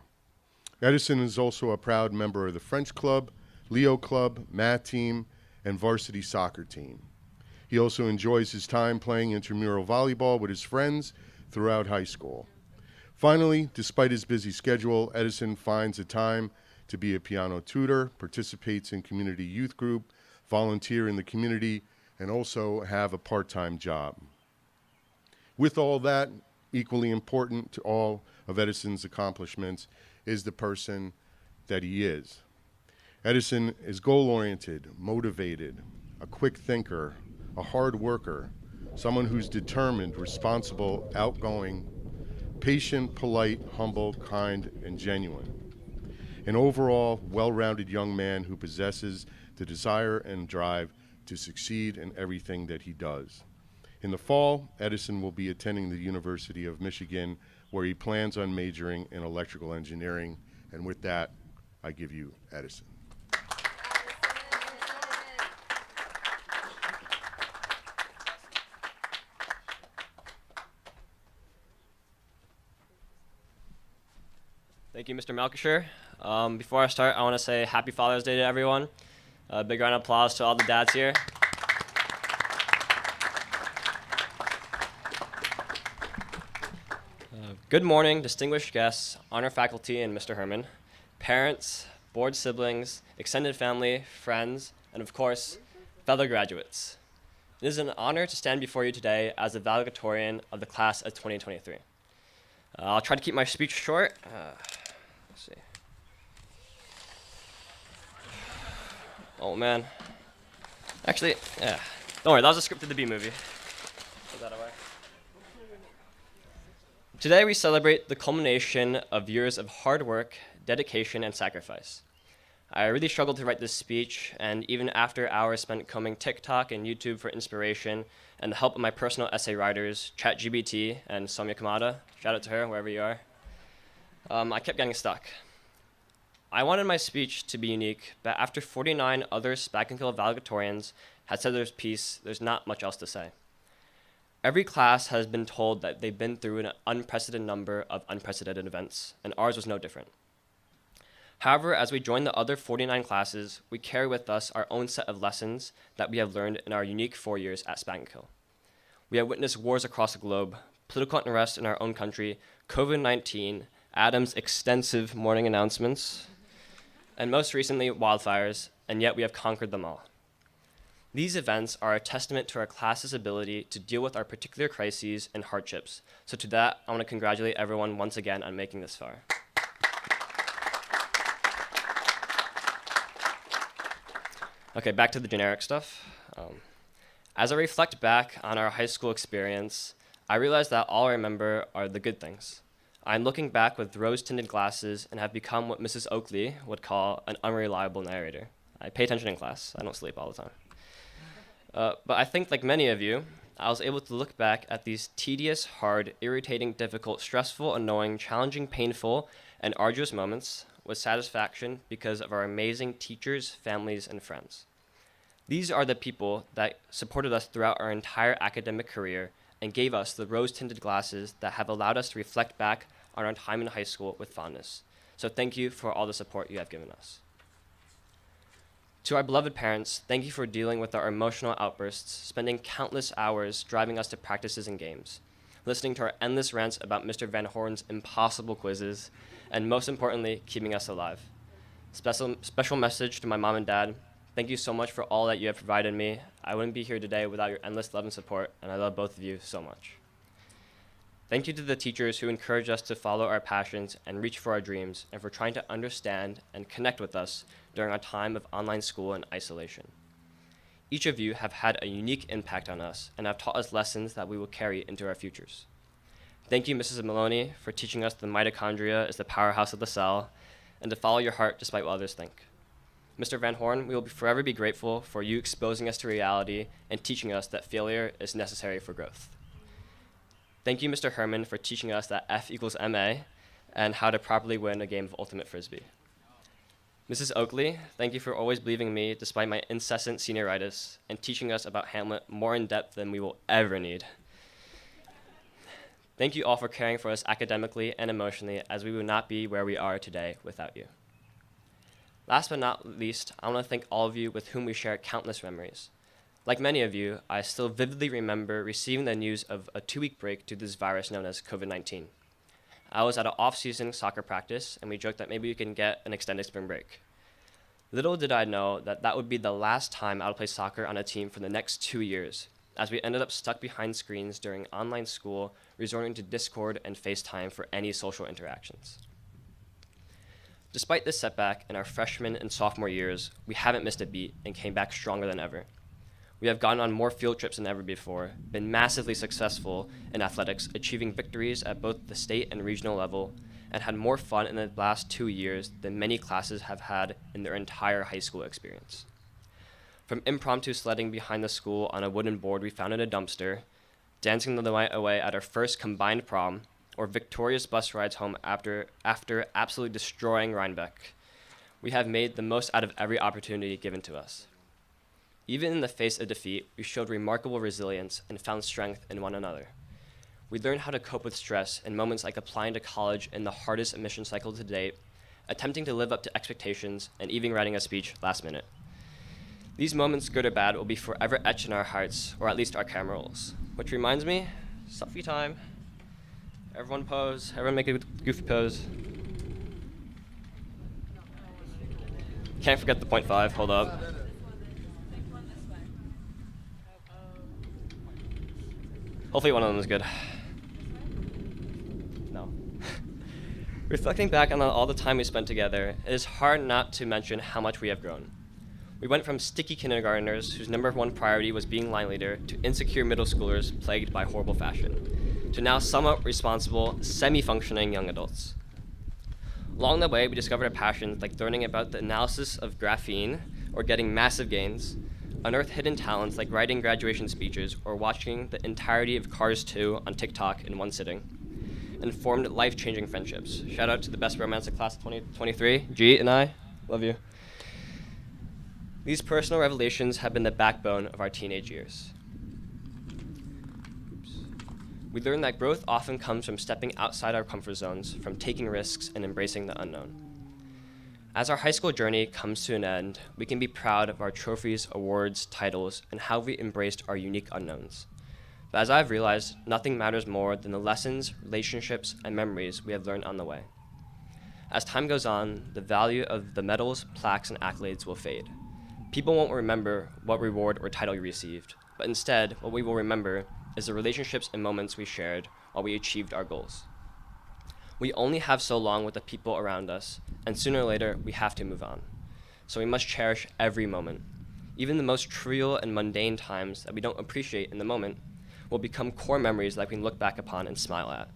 Edison is also a proud member of the French Club, Leo Club, math team, and varsity soccer team. He also enjoys his time playing intramural volleyball with his friends throughout high school. Finally, despite his busy schedule, Edison finds the time to be a piano tutor, participates in community youth group, volunteer in the community, and also have a part-time job. With all that, equally important to all of Edison's accomplishments is the person that he is. Edison is goal-oriented, motivated, a quick thinker, a hard worker, someone who's determined, responsible, outgoing, patient, polite, humble, kind, and genuine. An overall well-rounded young man who possesses the desire and drive to succeed in everything that he does. In the fall, Edison will be attending the University of Michigan, where he plans on majoring in electrical engineering. And with that, I give you Edison. Thank you, Mr. Malkisher. Before I start, I want to say Happy Father's Day to everyone. A big round of applause to all the dads here. Good morning, distinguished guests, honor faculty, and Mr. Herman, parents, board siblings, extended family, friends, and of course, fellow graduates. It is an honor to stand before you today as the valedictorian of the class of 2023. I'll try to keep my speech short. Let's see. Oh man. Actually, yeah. Don't worry, that was a script of the B movie. Put that away. Today we celebrate the culmination of years of hard work, dedication, and sacrifice. I really struggled to write this speech, and even after hours spent combing TikTok and YouTube for inspiration and the help of my personal essay writers, ChatGPT and Soumya Kamada, shout out to her wherever you are, I kept getting stuck. I wanted my speech to be unique, but after 49 other Spakenkill valedictorians had said their piece, there's not much else to say. Every class has been told that they've been through an unprecedented number of unprecedented events, and ours was no different. However, as we join the other 49 classes, we carry with us our own set of lessons that we have learned in our unique 4 years at Spakenkill. We have witnessed wars across the globe, political unrest in our own country, COVID-19, Adam's extensive morning announcements, and most recently, wildfires, and yet we have conquered them all. These events are a testament to our class's ability to deal with our particular crises and hardships. So to that, I want to congratulate everyone once again on making this far. Okay, back to the generic stuff. As I reflect back on our high school experience, I realize that all I remember are the good things. I'm looking back with rose-tinted glasses and have become what Mrs. Oakley would call an unreliable narrator. I pay attention in class. I don't sleep all the time. But I think, like many of you, I was able to look back at these tedious, hard, irritating, difficult, stressful, annoying, challenging, painful, and arduous moments with satisfaction because of our amazing teachers, families, and friends. These are the people that supported us throughout our entire academic career and gave us the rose-tinted glasses that have allowed us to reflect back on our time in high school with fondness. So thank you for all the support you have given us. To our beloved parents, thank you for dealing with our emotional outbursts, spending countless hours driving us to practices and games, listening to our endless rants about Mr. Van Horn's impossible quizzes, and most importantly, keeping us alive. Special message to my mom and dad. Thank you so much for all that you have provided me. I wouldn't be here today without your endless love and support, and I love both of you so much. Thank you to the teachers who encouraged us to follow our passions and reach for our dreams, and for trying to understand and connect with us during our time of online school and isolation. Each of you have had a unique impact on us and have taught us lessons that we will carry into our futures. Thank you, Mrs. Maloney, for teaching us the mitochondria is the powerhouse of the cell, and to follow your heart despite what others think. Mr. Van Horn, we will forever be grateful for you exposing us to reality and teaching us that failure is necessary for growth. Thank you, Mr. Herman, for teaching us that F equals MA and how to properly win a game of Ultimate Frisbee. Mrs. Oakley, thank you for always believing me despite my incessant senioritis and teaching us about Hamlet more in depth than we will ever need. Thank you all for caring for us academically and emotionally, as we would not be where we are today without you. Last but not least, I want to thank all of you with whom we share countless memories. Like many of you, I still vividly remember receiving the news of a 2-week break due to this virus known as COVID-19. I was at an off-season soccer practice, and we joked that maybe we can get an extended spring break. Little did I know that that would be the last time I would play soccer on a team for the next 2 years, as we ended up stuck behind screens during online school, resorting to Discord and FaceTime for any social interactions. Despite this setback in our freshman and sophomore years, we haven't missed a beat and came back stronger than ever. We have gone on more field trips than ever before, been massively successful in athletics, achieving victories at both the state and regional level, and had more fun in the last 2 years than many classes have had in their entire high school experience. From impromptu sledding behind the school on a wooden board we found in a dumpster, dancing the night away at our first combined prom, or victorious bus rides home after absolutely destroying Rhinebeck, we have made the most out of every opportunity given to us. Even in the face of defeat, we showed remarkable resilience and found strength in one another. We learned how to cope with stress in moments like applying to college in the hardest admission cycle to date, attempting to live up to expectations, and even writing a speech last minute. These moments, good or bad, will be forever etched in our hearts, or at least our camera rolls. Which reminds me, selfie time. Everyone pose, everyone make a goofy pose. Can't forget the 0.5, hold up. Hopefully one of them is good. No. Reflecting back on all the time we spent together, it is hard not to mention how much we have grown. We went from sticky kindergartners whose number one priority was being line leader to insecure middle schoolers plagued by horrible fashion, to now somewhat responsible, semi-functioning young adults. Along the way, we discovered a passion like learning about the analysis of graphene or getting massive gains, unearthed hidden talents like writing graduation speeches or watching the entirety of Cars 2 on TikTok in one sitting, and formed life-changing friendships. Shout out to the best romance of class of 2023, G and I, love you. These personal revelations have been the backbone of our teenage years. We learned that growth often comes from stepping outside our comfort zones, from taking risks and embracing the unknown. As our high school journey comes to an end, we can be proud of our trophies, awards, titles, and how we embraced our unique unknowns. But as I've realized, nothing matters more than the lessons, relationships, and memories we have learned on the way. As time goes on, the value of the medals, plaques, and accolades will fade. People won't remember what reward or title you received, but instead, what we will remember is the relationships and moments we shared while we achieved our goals. We only have so long with the people around us, and sooner or later, we have to move on. So we must cherish every moment. Even the most trivial and mundane times that we don't appreciate in the moment will become core memories that we can look back upon and smile at.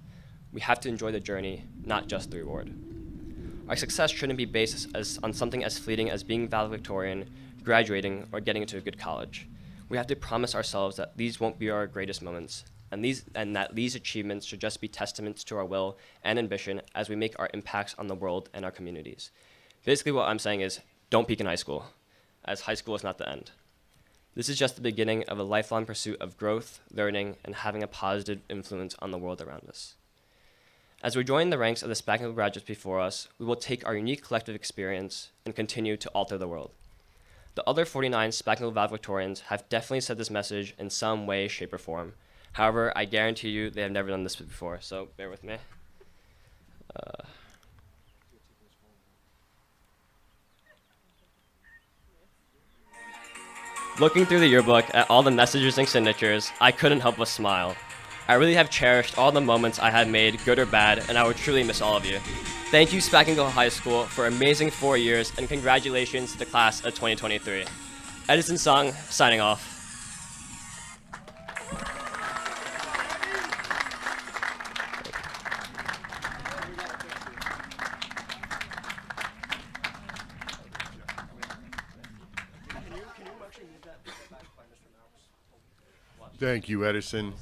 We have to enjoy the journey, not just the reward. Our success shouldn't be based on something as fleeting as being valedictorian, graduating, or getting into a good college. We have to promise ourselves that these won't be our greatest moments, and that these achievements should just be testaments to our will and ambition as we make our impacts on the world and our communities. Basically what I'm saying is, don't peak in high school, as high school is not the end. This is just the beginning of a lifelong pursuit of growth, learning, and having a positive influence on the world around us. As we join the ranks of the Spakenkill graduates before us, we will take our unique collective experience and continue to alter the world. The other 49 Spakenkill valedictorians have definitely said this message in some way, shape, or form. However, I guarantee you they have never done this before, so bear with me. Looking through the yearbook at all the messages and signatures, I couldn't help but smile. I really have cherished all the moments I have made, good or bad, and I will truly miss all of you. Thank you, Spakenkill High School, for an amazing 4 years, and congratulations to the class of 2023. Edison Sung, signing off. Thank you, Edison.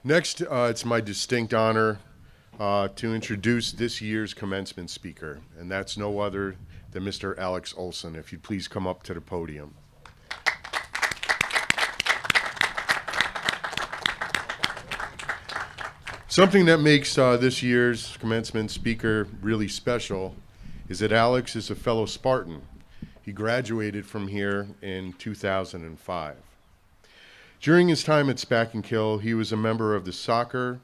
Next, it's my distinct honor to introduce this year's commencement speaker, and that's no other than Mr. Alex Olson. If you'd please come up to the podium. Something that makes this year's commencement speaker really special is that Alex is a fellow Spartan. He graduated from here in 2005. During his time at Spakenkill, he was a member of the soccer,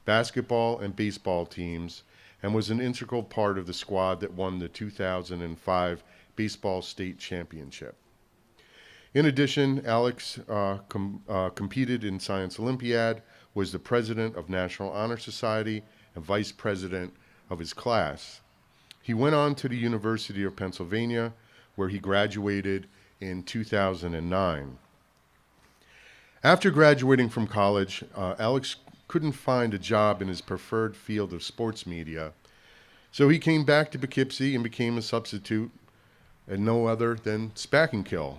basketball, and baseball teams and was an integral part of the squad that won the 2005 Baseball State Championship. In addition, Alex competed in Science Olympiad, was the president of National Honor Society, and vice president of his class. He went on to the University of Pennsylvania, where he graduated in 2009. After graduating from college, Alex couldn't find a job in his preferred field of sports media, so he came back to Poughkeepsie and became a substitute at no other than Spakenkill.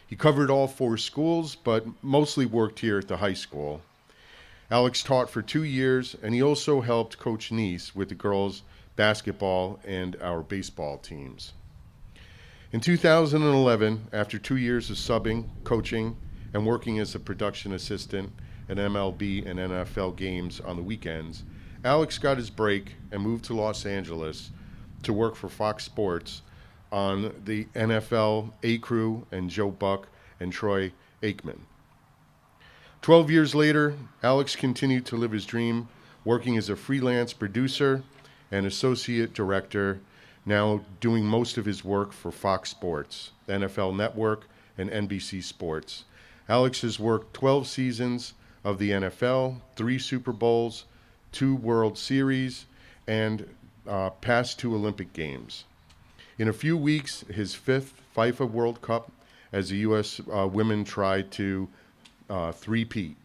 He covered all 4 schools, but mostly worked here at the high school. Alex taught for 2 years, and he also helped coach Nice with the girls' basketball and our baseball teams. In 2011, after 2 years of subbing, coaching, and working as a production assistant at MLB and NFL games on the weekends, Alex got his break and moved to Los Angeles to work for Fox Sports on the NFL A-Crew and Joe Buck and Troy Aikman. 12 years later, Alex continued to live his dream, working as a freelance producer and associate director, now doing most of his work for Fox Sports, the NFL Network, and NBC Sports. Alex has worked 12 seasons of the NFL, 3 Super Bowls, 2 World Series, and past 2 Olympic Games. In a few weeks, his 5th FIFA World Cup as the U.S. Women tried to three-peat.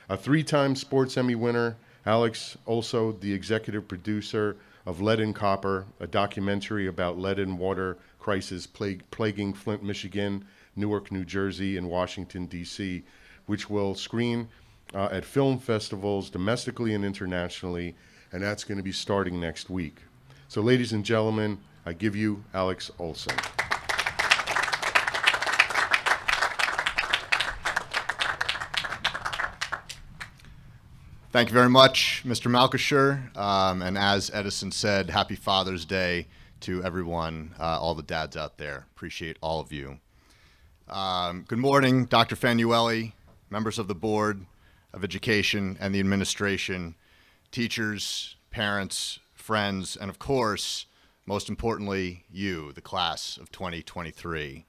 A 3-time Sports Emmy winner, Alex also the executive producer of Lead and Copper, a documentary about lead and water crisis plaguing Flint, Michigan, Newark, New Jersey, and Washington, D.C., which will screen at film festivals domestically and internationally, and that's going to be starting next week. So, ladies and gentlemen, I give you Alex Olson. Thank you very much, Mr. Malkisher. And as Edison said, happy Father's Day to everyone, all the dads out there. Appreciate all of you. Good morning, Dr. Fanuelli, members of the Board of Education and the administration, teachers, parents, friends, and of course, most importantly, you, the class of 2023.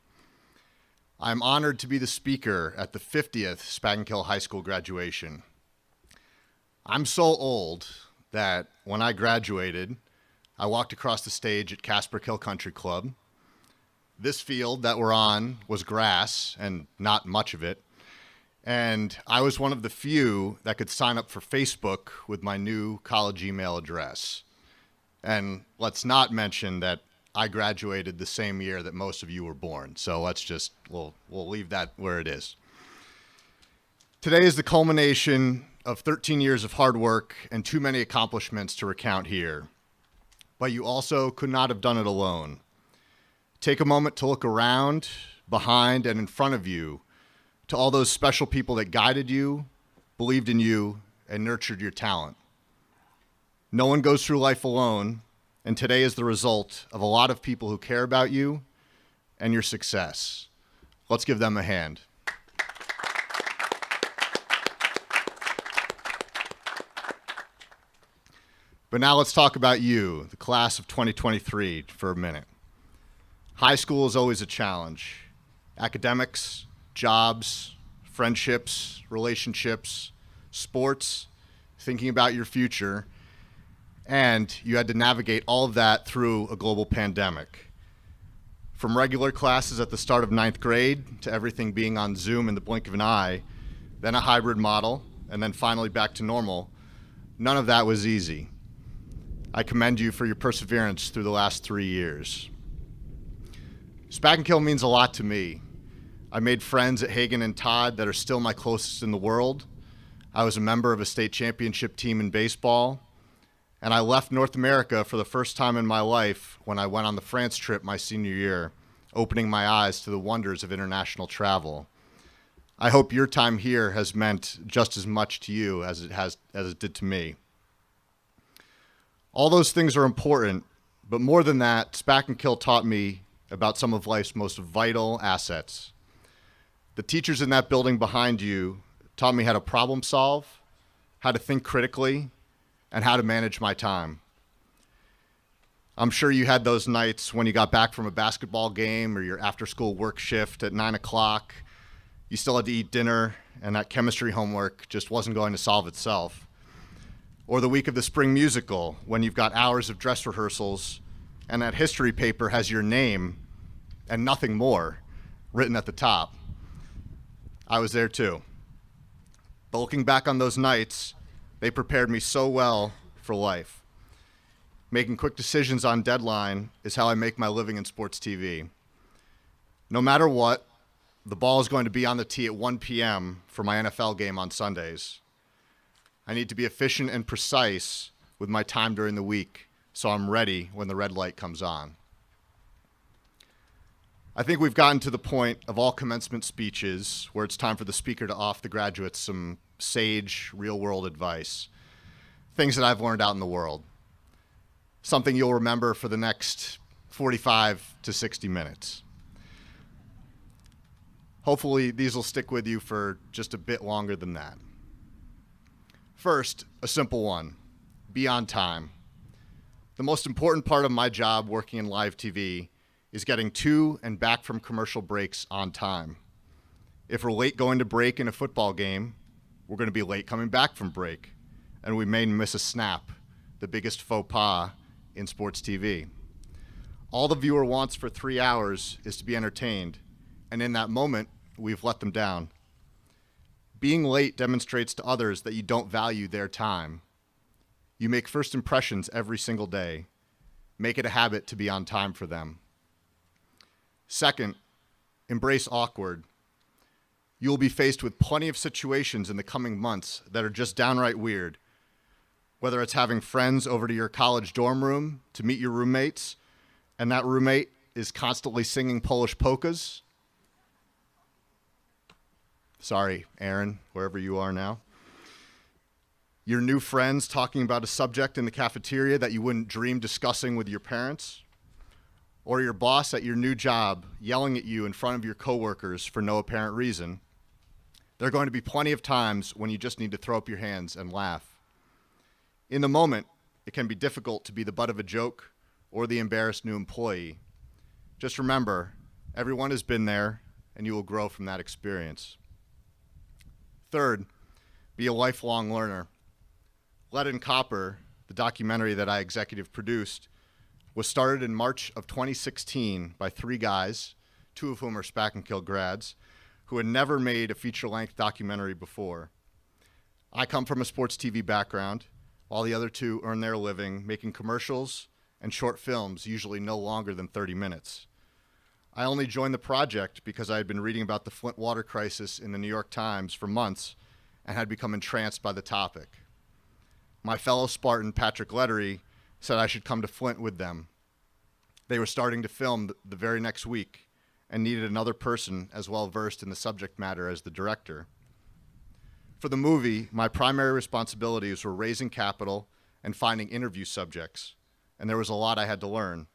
I'm honored to be the speaker at the 50th Spakenkill High School graduation. I'm so old that when I graduated, I walked across the stage at Casper Kill Country Club. This field that we're on was grass, and not much of it. And I was one of the few that could sign up for Facebook with my new college email address. And let's not mention that I graduated the same year that most of you were born. So we'll leave that where it is. Today is the culmination of 13 years of hard work and too many accomplishments to recount here. But you also could not have done it alone. Take a moment to look around, behind, and in front of you to all those special people that guided you, believed in you, and nurtured your talent. No one goes through life alone, and today is the result of a lot of people who care about you and your success. Let's give them a hand. But now let's talk about you, the class of 2023, for a minute. High school is always a challenge. Academics, jobs, friendships, relationships, sports, thinking about your future, and you had to navigate all of that through a global pandemic. From regular classes at the start of 9th grade to everything being on Zoom in the blink of an eye, then a hybrid model, and then finally back to normal, none of that was easy. I commend you for your perseverance through the last 3 years. Spakenkill means a lot to me. I made friends at Hagen and Todd that are still my closest in the world. I was a member of a state championship team in baseball. And I left North America for the first time in my life when I went on the France trip my senior year, opening my eyes to the wonders of international travel. I hope your time here has meant just as much to you as it did to me. All those things are important, but more than that, Spakenkill taught me about some of life's most vital assets. The teachers in that building behind you taught me how to problem solve, how to think critically, and how to manage my time. I'm sure you had those nights when you got back from a basketball game or your after-school work shift at 9 o'clock. You still had to eat dinner, and that chemistry homework just wasn't going to solve itself. Or the week of the spring musical, when you've got hours of dress rehearsals, and that history paper has your name and nothing more written at the top. I was there too. But looking back on those nights, they prepared me so well for life. Making quick decisions on deadline is how I make my living in sports TV. No matter what, the ball is going to be on the tee at 1 p.m. for my NFL game on Sundays. I need to be efficient and precise with my time during the week so I'm ready when the red light comes on. I think we've gotten to the point of all commencement speeches where it's time for the speaker to offer the graduates some sage, real-world advice, things that I've learned out in the world, something you'll remember for the next 45 to 60 minutes. Hopefully, these will stick with you for just a bit longer than that. First, a simple one: be on time. The most important part of my job working in live TV is getting to and back from commercial breaks on time. If we're late going to break in a football game, we're going to be late coming back from break, and we may miss a snap, the biggest faux pas in sports TV. All the viewer wants for 3 hours is to be entertained, and in that moment, we've let them down. Being late demonstrates to others that you don't value their time. You make first impressions every single day. Make it a habit to be on time for them. Second, embrace awkward. You will be faced with plenty of situations in the coming months that are just downright weird. Whether it's having friends over to your college dorm room to meet your roommates, and that roommate is constantly singing Polish polkas. Sorry, Aaron, wherever you are now. Your new friends talking about a subject in the cafeteria that you wouldn't dream discussing with your parents. Or your boss at your new job yelling at you in front of your coworkers for no apparent reason. There are going to be plenty of times when you just need to throw up your hands and laugh. In the moment, it can be difficult to be the butt of a joke or the embarrassed new employee. Just remember, everyone has been there, and you will grow from that experience. Third, be a lifelong learner. Lead and Copper, the documentary that I executive produced, was started in March of 2016 by 3 guys, 2 of whom are Spakenkill grads, who had never made a feature-length documentary before. I come from a sports TV background, while the other 2 earn their living making commercials and short films, usually no longer than 30 minutes. I only joined the project because I had been reading about the Flint water crisis in the New York Times for months and had become entranced by the topic. My fellow Spartan, Patrick Lettery, said I should come to Flint with them. They were starting to film the very next week and needed another person as well versed in the subject matter as the director. For the movie, my primary responsibilities were raising capital and finding interview subjects, and there was a lot I had to learn.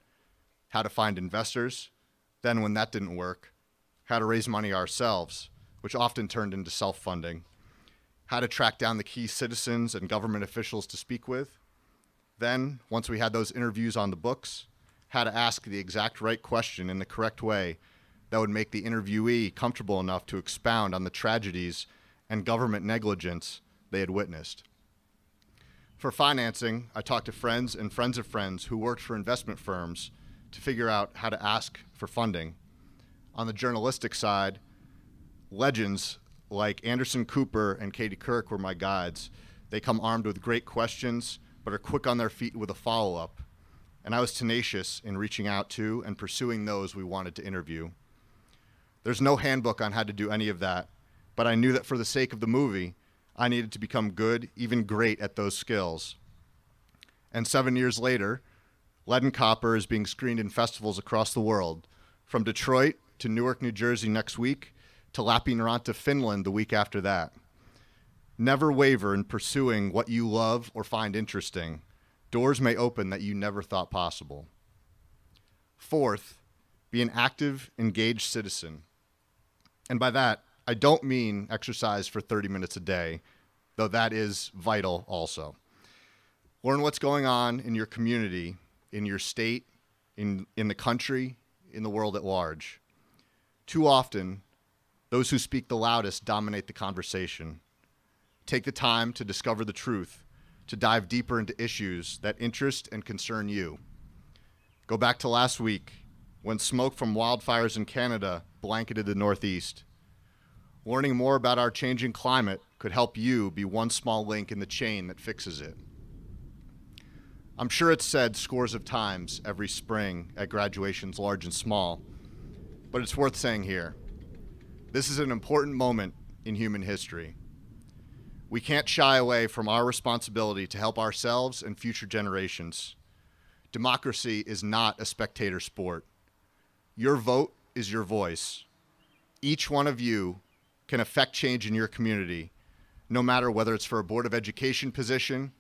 How to find investors, then when that didn't work, how to raise money ourselves, which often turned into self-funding, how to track down the key citizens and government officials to speak with. Then, once we had those interviews on the books, how to ask the exact right question in the correct way that would make the interviewee comfortable enough to expound on the tragedies and government negligence they had witnessed. For financing, I talked to friends and friends of friends who worked for investment firms to figure out how to ask for funding. On the journalistic side, legends like Anderson Cooper and Katie Kirk were my guides. They come armed with great questions, but are quick on their feet with a follow-up. And I was tenacious in reaching out to and pursuing those we wanted to interview. There's no handbook on how to do any of that, but I knew that for the sake of the movie, I needed to become good, even great at those skills. And 7 years later, Lead and Copper is being screened in festivals across the world, from Detroit to Newark, New Jersey next week, to Lappeenranta, Finland the week after that. Never waver in pursuing what you love or find interesting. Doors may open that you never thought possible. Fourth, be an active, engaged citizen. And by that, I don't mean exercise for 30 minutes a day, though that is vital also. Learn what's going on in your community, in your state, in the country, in the world at large. Too often, those who speak the loudest dominate the conversation. Take the time to discover the truth, to dive deeper into issues that interest and concern you. Go back to last week, when smoke from wildfires in Canada blanketed the Northeast. Learning more about our changing climate could help you be one small link in the chain that fixes it. I'm sure it's said scores of times every spring at graduations large and small, but it's worth saying here. This is an important moment in human history. We can't shy away from our responsibility to help ourselves and future generations. Democracy is not a spectator sport. Your vote is your voice. Each one of you can affect change in your community, no matter whether it's for a Board of Education position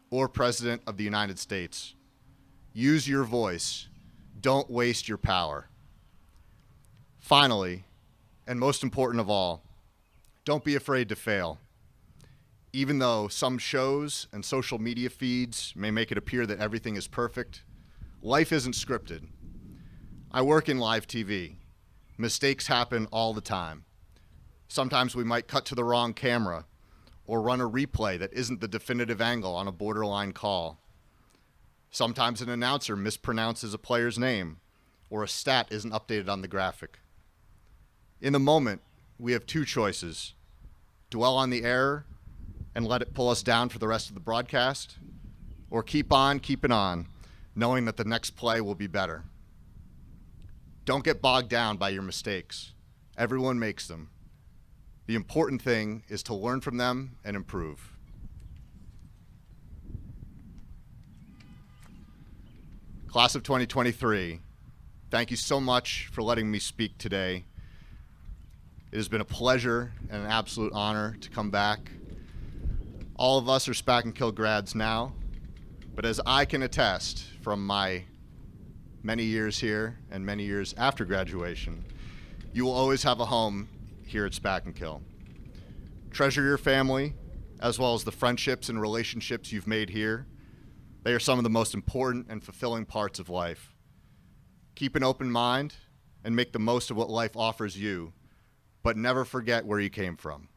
or President of the United States. Use your voice. Don't waste your power. Finally, and most important of all, don't be afraid to fail. Even though some shows and social media feeds may make it appear that everything is perfect, life isn't scripted. I work in live TV. Mistakes happen all the time. Sometimes we might cut to the wrong camera or run a replay that isn't the definitive angle on a borderline call. Sometimes an announcer mispronounces a player's name or a stat isn't updated on the graphic. In the moment, we have two choices: dwell on the error and let it pull us down for the rest of the broadcast, or keep on keeping on, knowing that the next play will be better. Don't get bogged down by your mistakes. Everyone makes them. The important thing is to learn from them and improve. Class of 2023, thank you so much for letting me speak today. It has been a pleasure and an absolute honor to come back. All of us are Spakenkill grads now, but as I can attest from my many years here and many years after graduation, you will always have a home here at Spakenkill. Treasure your family, as well as the friendships and relationships you've made here. They are some of the most important and fulfilling parts of life. Keep an open mind and make the most of what life offers you, but never forget where you came from.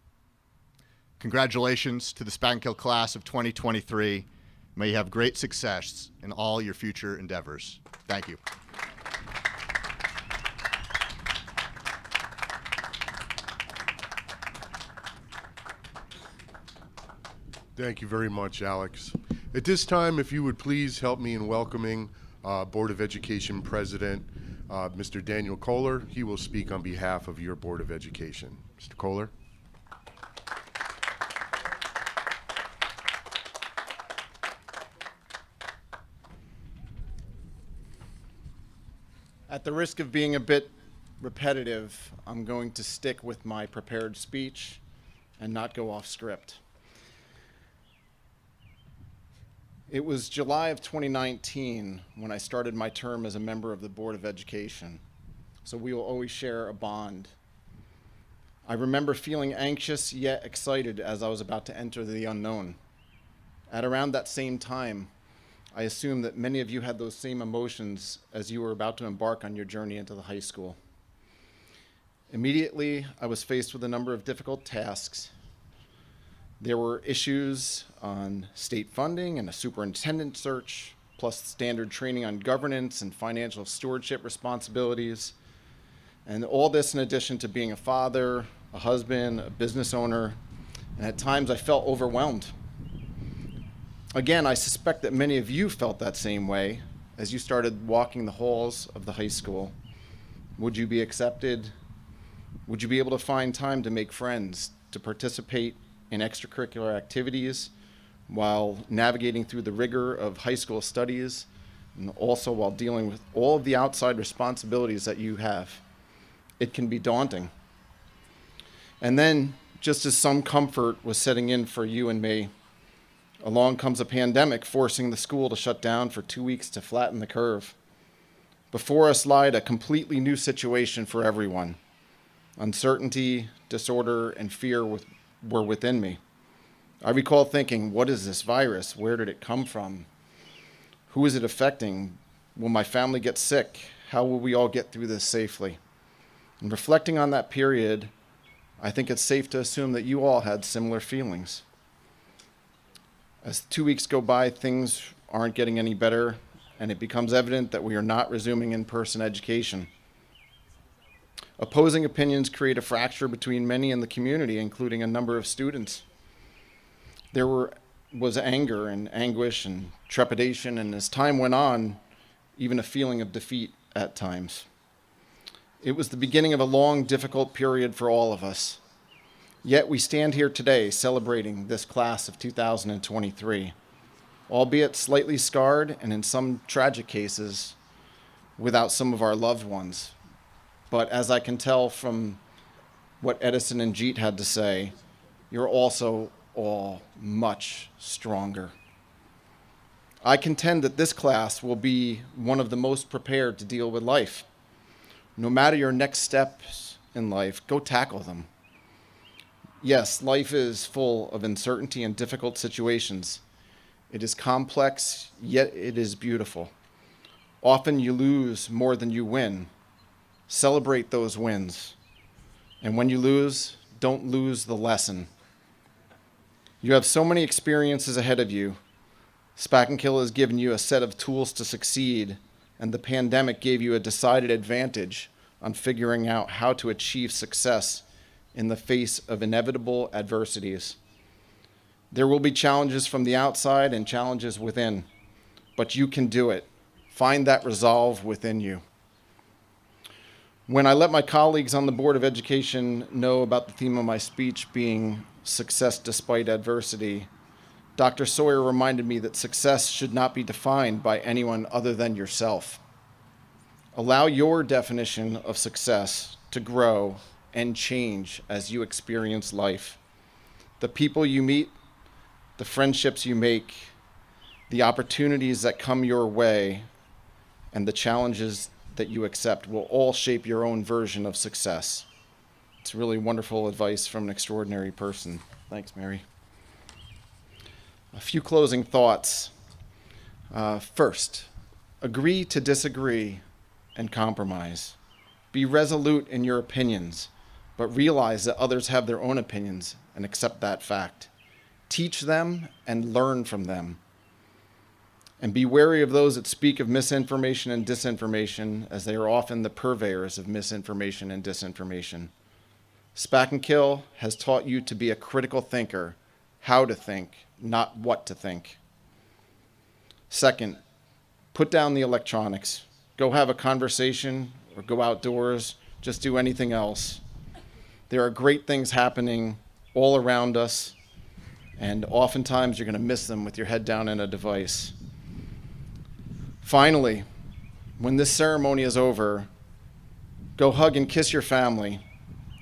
Congratulations to the Spakenkill class of 2023. May you have great success in all your future endeavors. Thank you. Thank you very much, Alex. At this time, if you would please help me in welcoming Board of Education President, Mr. Daniel Kohler. He will speak on behalf of your Board of Education. Mr. Kohler. At the risk of being a bit repetitive, I'm going to stick with my prepared speech and not go off script. It was July of 2019 when I started my term as a member of the Board of Education, so we will always share a bond. I remember feeling anxious yet excited as I was about to enter the unknown. At around that same time, I assume that many of you had those same emotions as you were about to embark on your journey into the high school. Immediately, I was faced with a number of difficult tasks. There were issues on state funding and a superintendent search, plus standard training on governance and financial stewardship responsibilities. And all this in addition to being a father, a husband, a business owner, and at times I felt overwhelmed. Again, I suspect that many of you felt that same way as you started walking the halls of the high school. Would you be accepted? Would you be able to find time to make friends, to participate in extracurricular activities while navigating through the rigor of high school studies, and also while dealing with all of the outside responsibilities that you have? It can be daunting. And then, just as some comfort was setting in for you and me, Along comes a pandemic, forcing the school to shut down for 2 weeks to flatten the curve. Before us lied a completely new situation for everyone. Uncertainty, disorder, and fear were within me. I recall thinking, what is this virus? Where did it come from? Who is it affecting? Will my family get sick? How will we all get through this safely? And reflecting on that period, I think it's safe to assume that you all had similar feelings. As 2 weeks go by, things aren't getting any better, and it becomes evident that we are not resuming in-person education. Opposing opinions create a fracture between many in the community, including a number of students. There was anger and anguish and trepidation, and as time went on, even a feeling of defeat at times. It was the beginning of a long, difficult period for all of us. Yet we stand here today celebrating this class of 2023, albeit slightly scarred and in some tragic cases without some of our loved ones. But as I can tell from what Edison and Jeet had to say, you're also all much stronger. I contend that this class will be one of the most prepared to deal with life. No matter your next steps in life, go tackle them. Yes, life is full of uncertainty and difficult situations. It is complex, yet it is beautiful. Often you lose more than you win. Celebrate those wins. And when you lose, don't lose the lesson. You have so many experiences ahead of you. Spakenkill has given you a set of tools to succeed, and the pandemic gave you a decided advantage on figuring out how to achieve success in the face of inevitable adversities. There will be challenges from the outside and challenges within, but you can do it. Find that resolve within you. When I let my colleagues on the Board of Education know about the theme of my speech being success despite adversity, Dr. Sawyer reminded me that success should not be defined by anyone other than yourself. Allow your definition of success to grow and change as you experience life. The people you meet, the friendships you make, the opportunities that come your way, and the challenges that you accept will all shape your own version of success. It's really wonderful advice from an extraordinary person. Thanks, Mary. A few closing thoughts. First, agree to disagree and compromise. Be resolute in your opinions, but realize that others have their own opinions and accept that fact. Teach them and learn from them. And be wary of those that speak of misinformation and disinformation, as they are often the purveyors of misinformation and disinformation. Spakenkill has taught you to be a critical thinker, how to think, not what to think. Second, put down the electronics. Go have a conversation or go outdoors. Just do anything else. There are great things happening all around us, and oftentimes you're going to miss them with your head down in a device. Finally, when this ceremony is over, go hug and kiss your family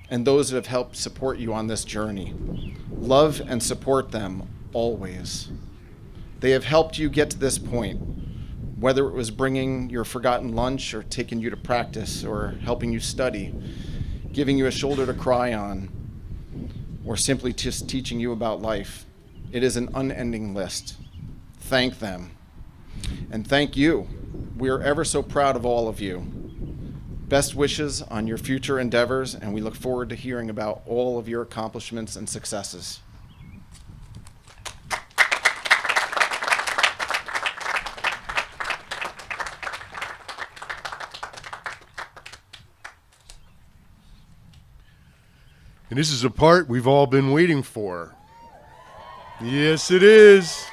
and those that have helped support you on this journey. Love and support them always. They have helped you get to this point, whether it was bringing your forgotten lunch or taking you to practice or helping you study, giving you a shoulder to cry on, or simply just teaching you about life. It is an unending list. Thank them. And thank you. We are ever so proud of all of you. Best wishes on your future endeavors, and we look forward to hearing about all of your accomplishments and successes. And this is a part we've all been waiting for. Yes, it is.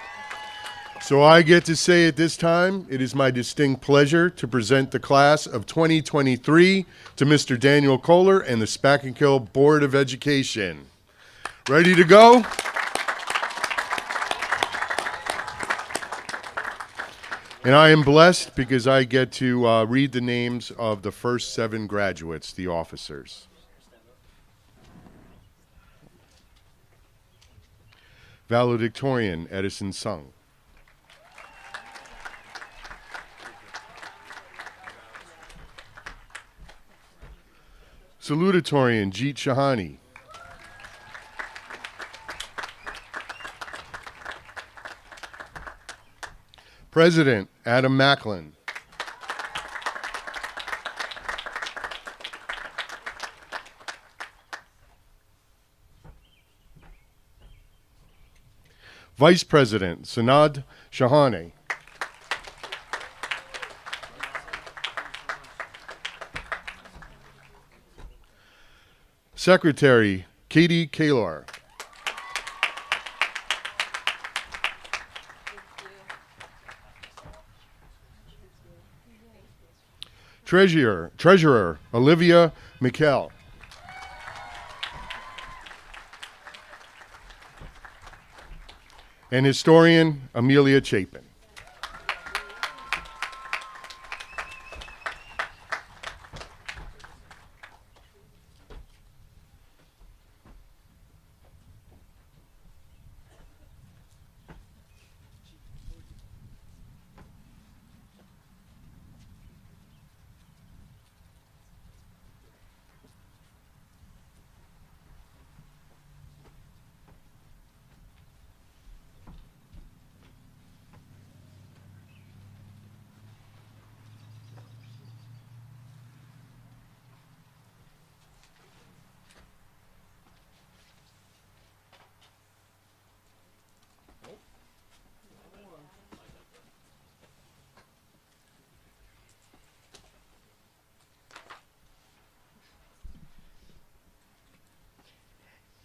So I get to say at this time, it is my distinct pleasure to present the class of 2023 to Mr. Daniel Kohler and the Spakenkill Board of Education. Ready to go? And I am blessed because I get to read the names of the first 7 graduates, the officers. Valedictorian Edison Sung. Salutatorian Jeet Shahani. President Adam Macklin. Vice President Sanad Shahane. Secretary Katie Kalar. Treasurer Olivia Mikkel. And Historian Amelia Chapin.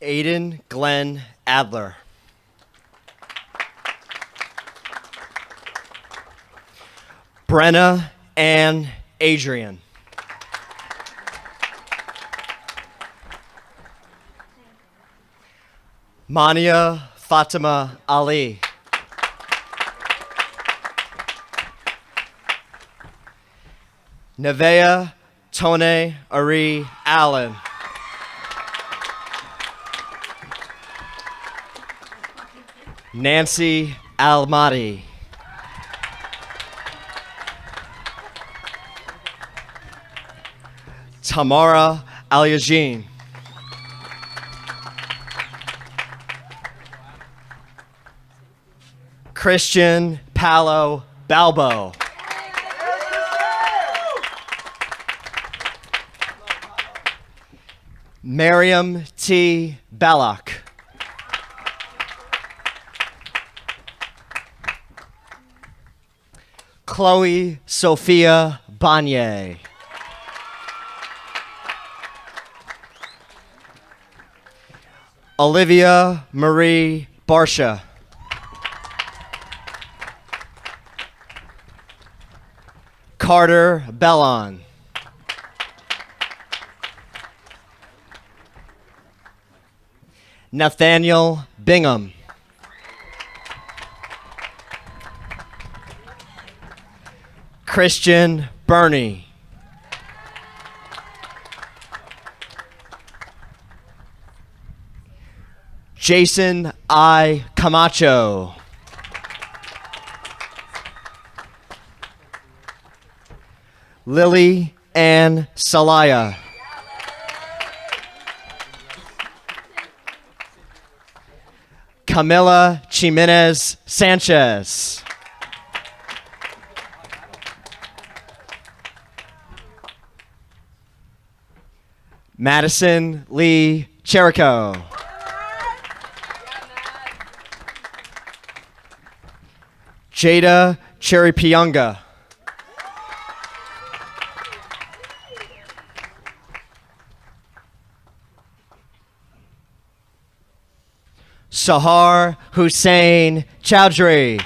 Aiden Glenn Adler. Brenna Ann Adrian. Mania Fatima Ali. Nevea Tone Ari Allen. Nancy Almaty. Tamara Alyajin. Christian Palo Balbo. Miriam T. Balak. Chloe Sophia Banye. Olivia Marie Barsha. Carter Bellon. Nathaniel Bingham. Christian Burney. Jason I. Camacho. Lily Ann Salaya. Camila Jimenez Sanchez. Madison Lee Cherico. Jada Cheripionga. Sahar Hussein Chowdhury.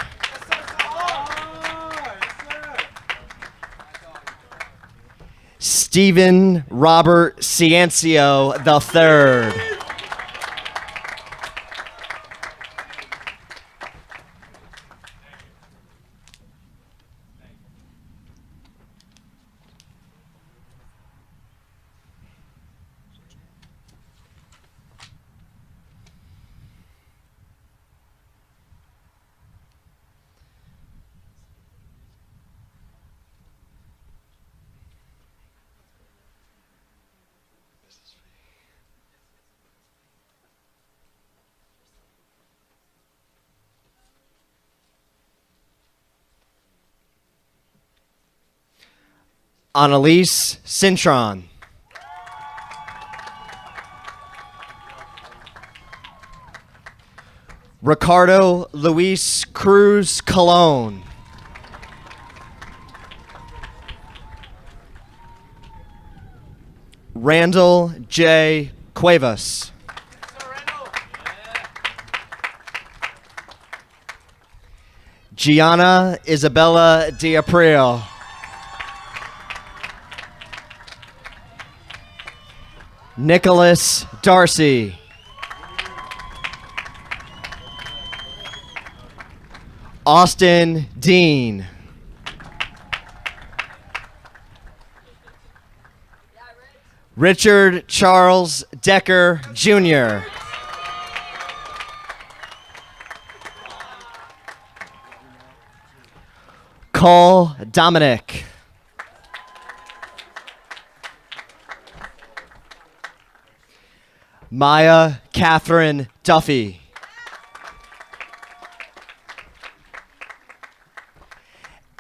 Stephen Robert Ciencio III. Annalise Cintron. Ricardo Luis Cruz Colon. Randall J. Cuevas. Gianna Isabella D'April. Nicholas Darcy. Austin Dean. Richard Charles Decker, Jr. Cole Dominic. Maya Catherine Duffy.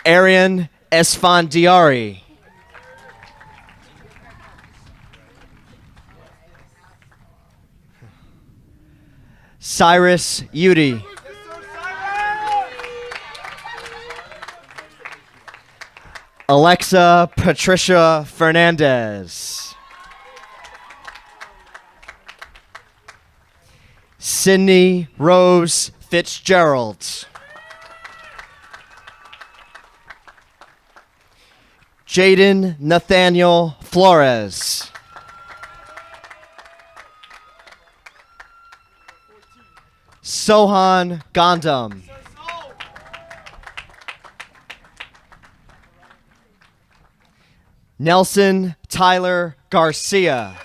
Arian Esfandiari. Cyrus Udy. Alexa Patricia Fernandez. Sydney Rose Fitzgerald. Jaden Nathaniel Flores. Sohan Gandam. Nelson Tyler Garcia.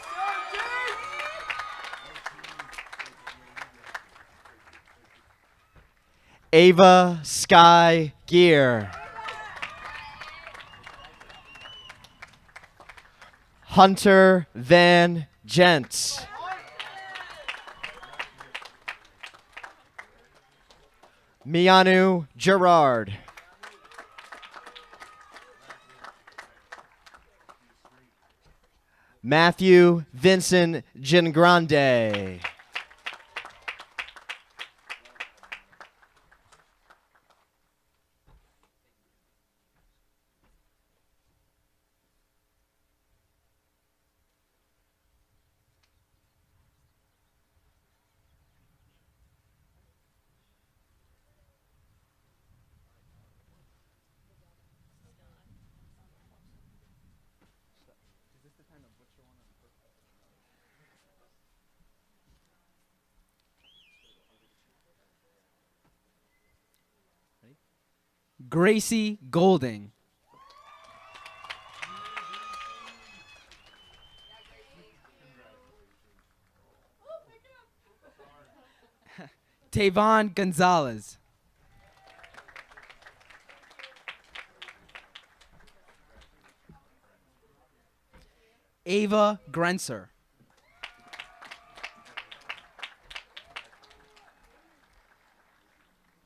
Ava Sky Gear. Hunter Van Gent. Mianu Gerard. Matthew Vincent Gingrande. Gracie Golding. Tavon Gonzalez. Ava Grenser.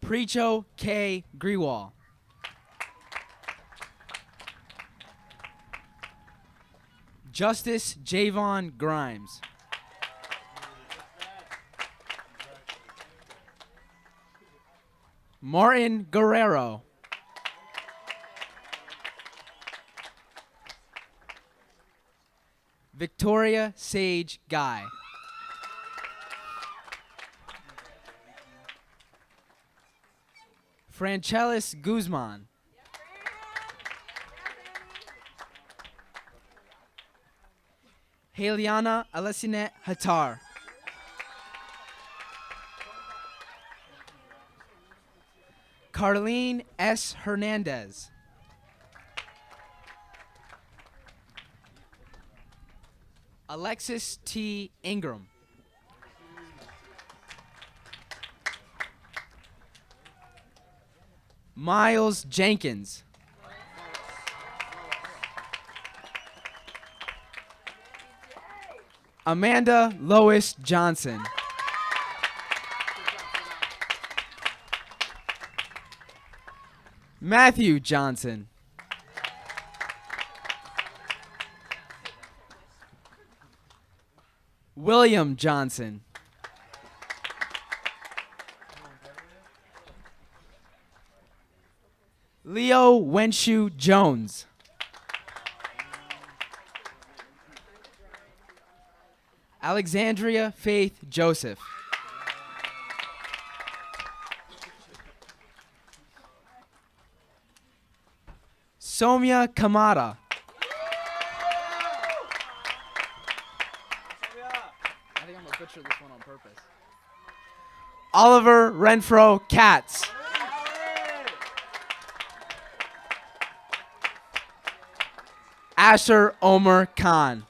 Precho K. Grewal. Justice Javon Grimes. Martin Guerrero. Victoria Sage Guy. Francelis Guzman. Heliana Alessinet Hatar. Carlene S. Hernandez. Alexis T. Ingram. Miles Jenkins. Amanda Lois Johnson. Matthew Johnson. William Johnson. Leo Wenshu Jones. Alexandria Faith Joseph. Somya Kamada. I think I'm gonna butcher this one on purpose. Oliver Renfro Katz. Asher Omer Khan.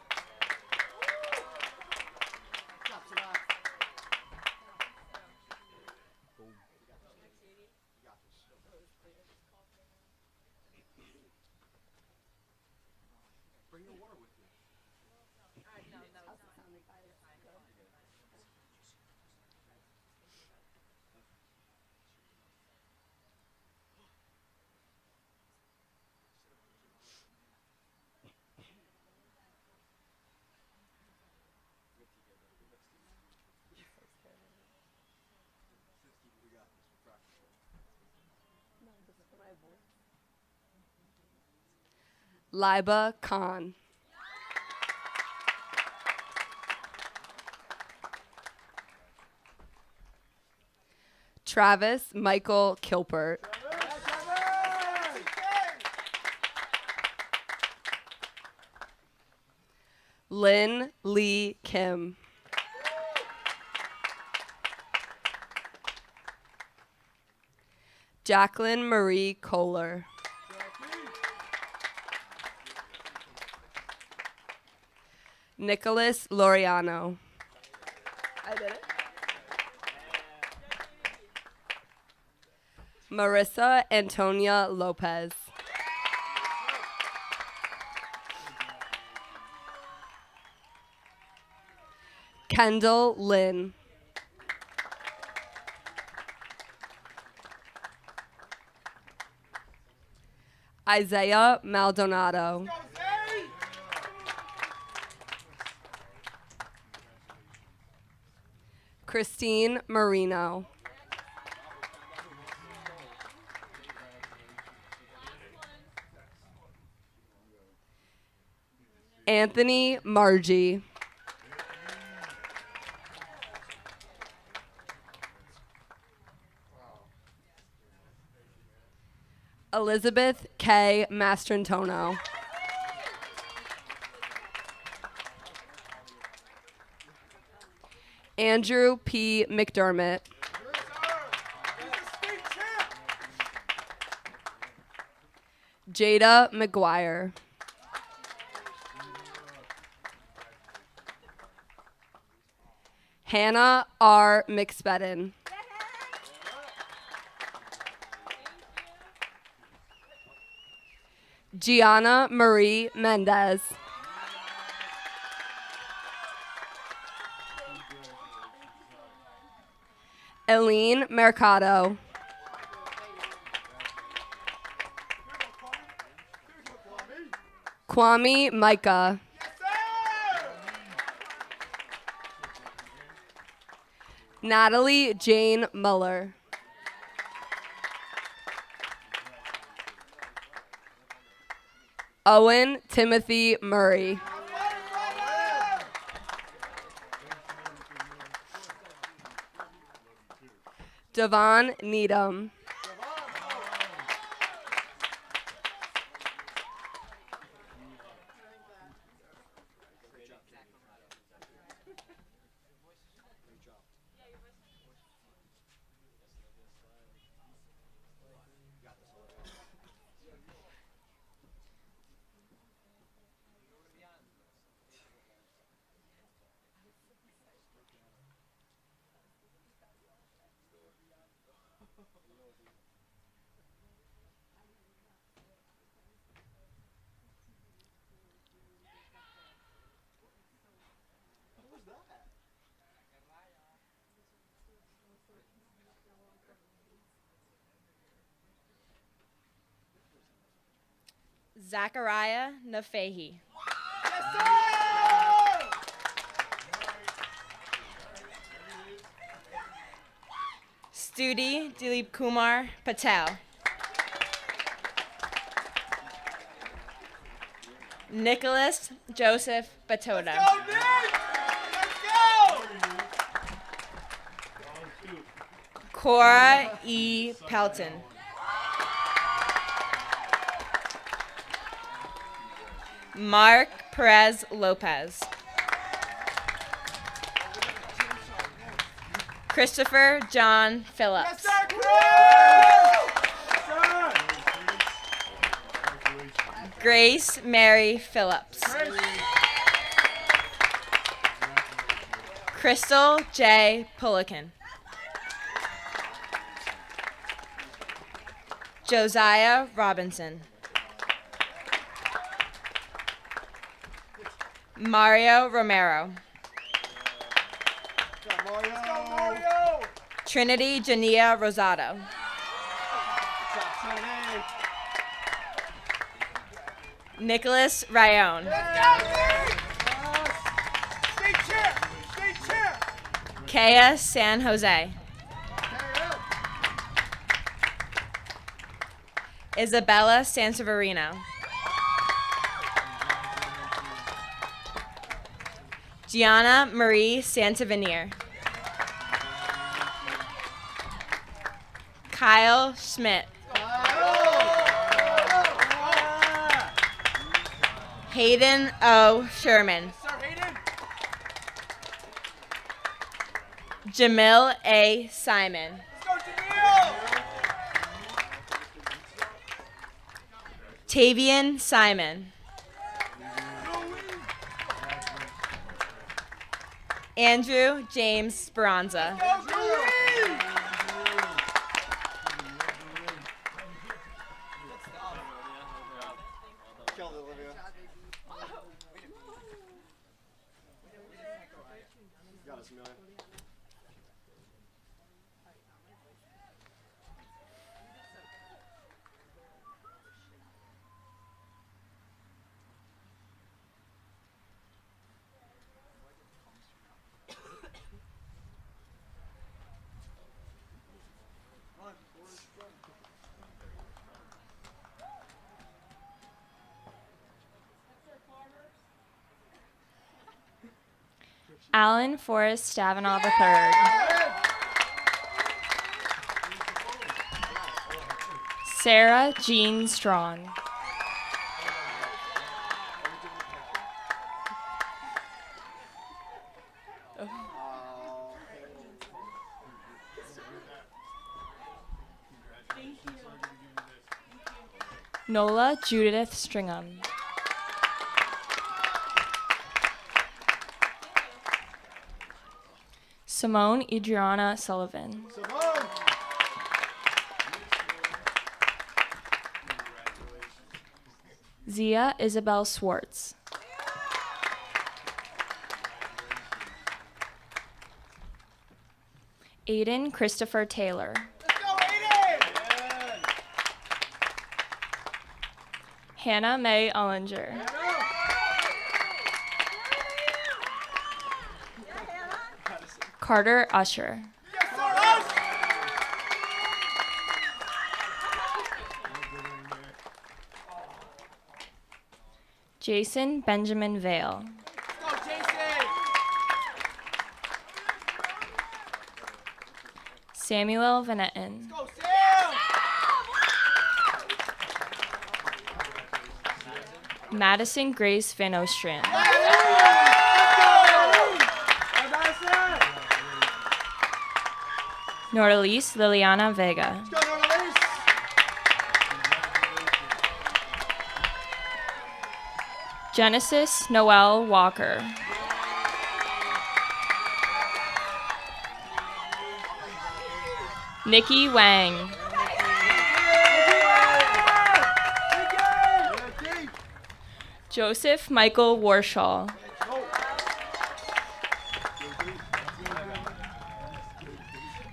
Liba Khan. Travis Michael Kilpert. Lynn Lee Kim. Jacqueline Marie Kohler. Nicholas Loriano. I did it. Marissa Antonia Lopez. Kendall Lynn. Isaiah Maldonado. Christine Marino. Anthony Margie. Elizabeth K. Mastrantono. Andrew P. McDermott. Jada McGuire. Hannah R. McSpedden. Gianna Marie Mendez. Eileen Mercado. Kwame Micah. Natalie Jane Muller. Owen Timothy Murray. Devon Needham. Zachariah Nafehi. Sudhi Dilip Kumar Patel. Nicholas Joseph Batoda. Cora E. Pelton. Mark Perez Lopez. Christopher John Phillips. Grace Mary Phillips. Crystal J. Pullican. Josiah Robinson. Mario Romero. Trinity Jania Rosado. Nicholas Rayone. Kea San Jose. Isabella Sanseverino. Gianna Marie Santaveneer. Kyle Schmidt. Hayden O. Sherman. Jamil A. Simon. Tavian Simon. Andrew James Speranza. Alan Forrest Stabenow III. Sarah Jean Strong. Nola Judith Stringham. Simone Adriana Sullivan. Zia Isabel Swartz. Aiden Christopher Taylor. Hannah Mae Ullinger. Carter Usher. Jason Benjamin Vale. Samuel Vanetten. Madison Grace Van Ostrand. Nordalise Liliana Vega. Genesis Noel Walker. Nikki Wang. Joseph Michael Warshaw.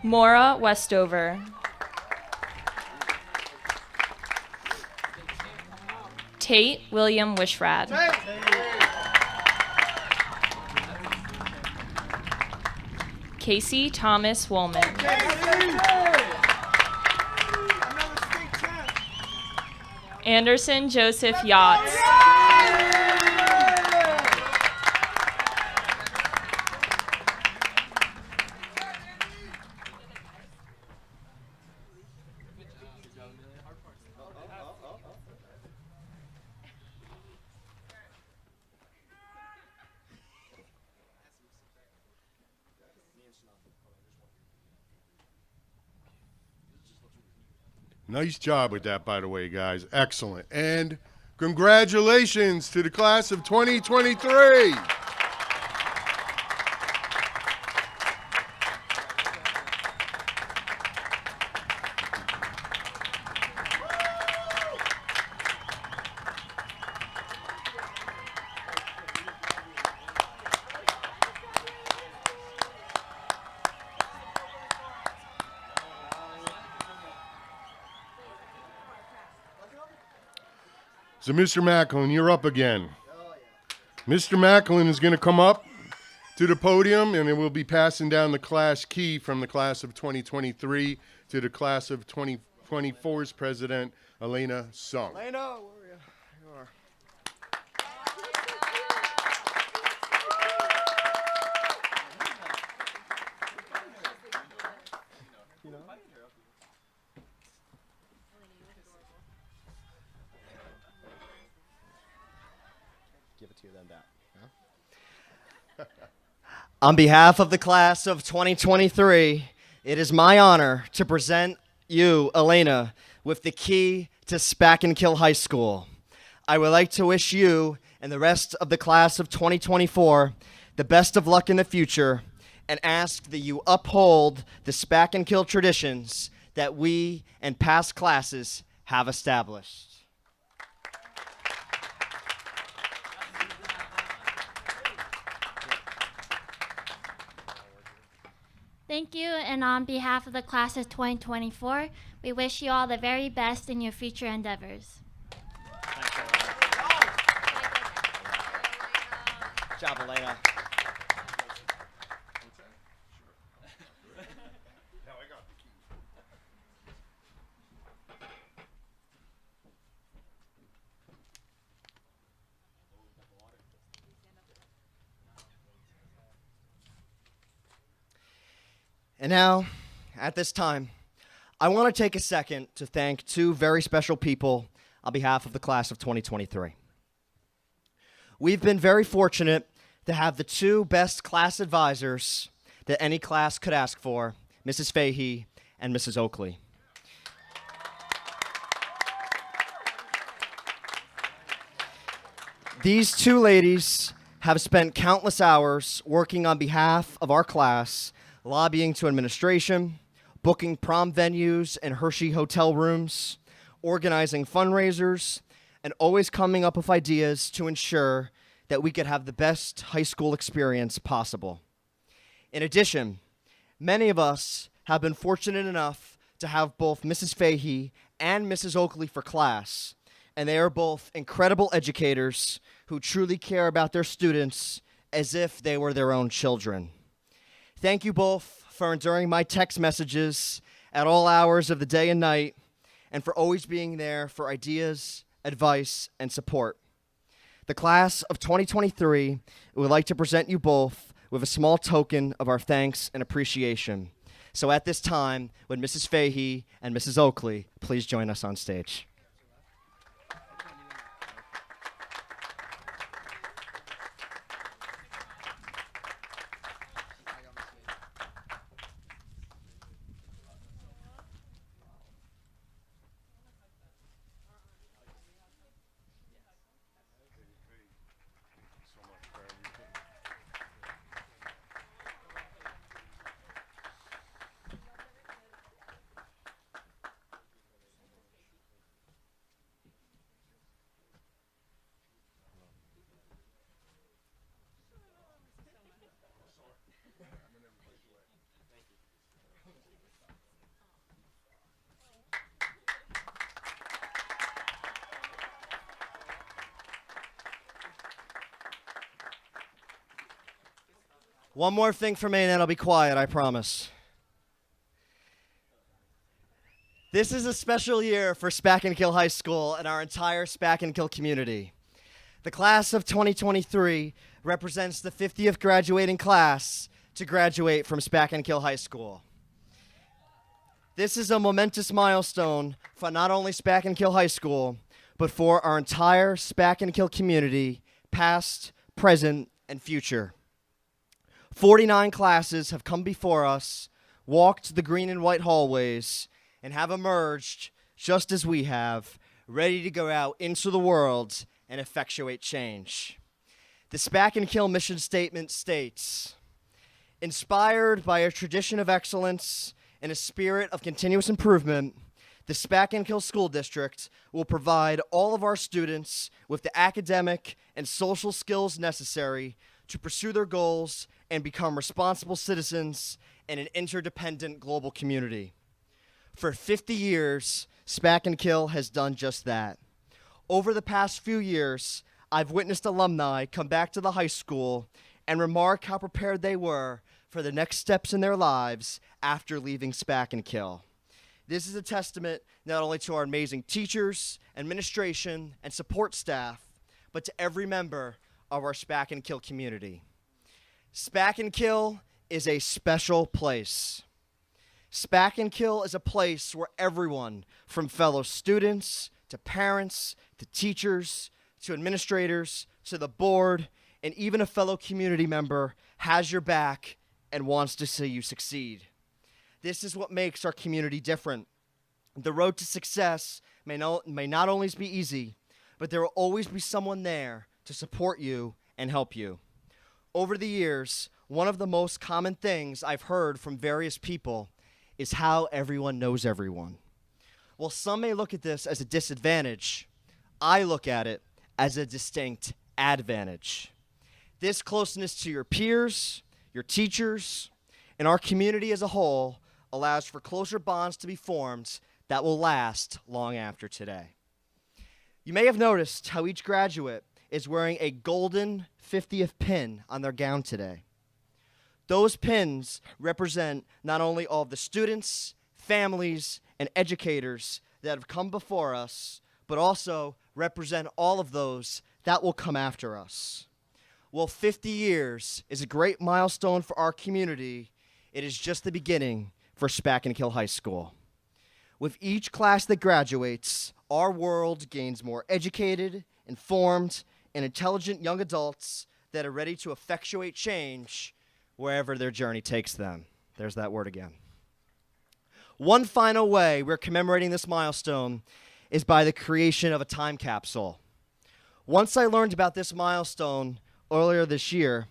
Maura Westover. Tate William Wishrad. Casey Thomas Woolman. Anderson Joseph Yachts. Nice job with that, by the way, guys. Excellent. And congratulations to the class of 2023. So, Mr. Macklin, you're up again. Mr. Macklin is going to come up to the podium, and it will be passing down the class key from the class of 2023 to the class of 2024's president, Elena Sung. Elena, where are you? You are. Give it to you then back. On behalf of the class of 2023, it is my honor to present you, Elena, with the key to Spakenkill High School. I would like to wish you and the rest of the class of 2024 the best of luck in the future and ask that you uphold the Spakenkill traditions that we and past classes have established. Thank you, and on behalf of the class of 2024, we wish you all the very best in your future endeavors. Good job, Elena. And now, at this time, I want to take a second to thank two very special people on behalf of the class of 2023. We've been very fortunate to have the two best class advisors that any class could ask for, Mrs. Fahey and Mrs. Oakley. These two ladies have spent countless hours working on behalf of our class, lobbying to administration, booking prom venues and Hershey hotel rooms, organizing fundraisers, and always coming up with ideas to ensure that we could have the best high school experience possible. In addition, many of us have been fortunate enough to have both Mrs. Fahey and Mrs. Oakley for class, and they are both incredible educators who truly care about their students as if they were their own children. Thank you both for enduring my text messages at all hours of the day and night, and for always being there for ideas, advice, and support. The class of 2023 would like to present you both with a small token of our thanks and appreciation. So at this time, would Mrs. Fahey and Mrs. Oakley please join us on stage? One more thing for me, and then I'll be quiet, I promise. This is a special year for Spakenkill High School and our entire Spakenkill community. The class of 2023 represents the 50th graduating class to graduate from Spakenkill High School. This is a momentous milestone for not only Spakenkill High School, but for our entire Spakenkill community, past, present, and future. 49 classes have come before us, walked the green and white hallways, and have emerged, just as we have, ready to go out into the world and effectuate change. The Spakenkill mission statement states, inspired by a tradition of excellence and a spirit of continuous improvement, the Spakenkill School District will provide all of our students with the academic and social skills necessary to pursue their goals and become responsible citizens in an interdependent global community. For 50 years, Spakenkill has done just that. Over the past few years, I've witnessed alumni come back to the high school and remark how prepared they were for the next steps in their lives after leaving Spakenkill. This is a testament not only to our amazing teachers, administration, and support staff, but to every member of our Spakenkill community. Spakenkill is a special place. Spakenkill is a place where everyone, from fellow students, to parents, to teachers, to administrators, to the board, and even a fellow community member, has your back and wants to see you succeed. This is what makes our community different. The road to success may not always be easy, but there will always be someone there to support you and help you. Over the years, one of the most common things I've heard from various people is how everyone knows everyone. While some may look at this as a disadvantage, I look at it as a distinct advantage. This closeness to your peers, your teachers, and our community as a whole allows for closer bonds to be formed that will last long after today. You may have noticed how each graduate is wearing a golden 50th pin on their gown today. Those pins represent not only all of the students, families, and educators that have come before us, but also represent all of those that will come after us. While 50 years is a great milestone for our community, it is just the beginning for Spakenkill High School. With each class that graduates, our world gains more educated, informed, and intelligent young adults that are ready to effectuate change wherever their journey takes them. There's that word again. One final way we're commemorating this milestone is by the creation of a time capsule. Once I learned about this milestone earlier this year,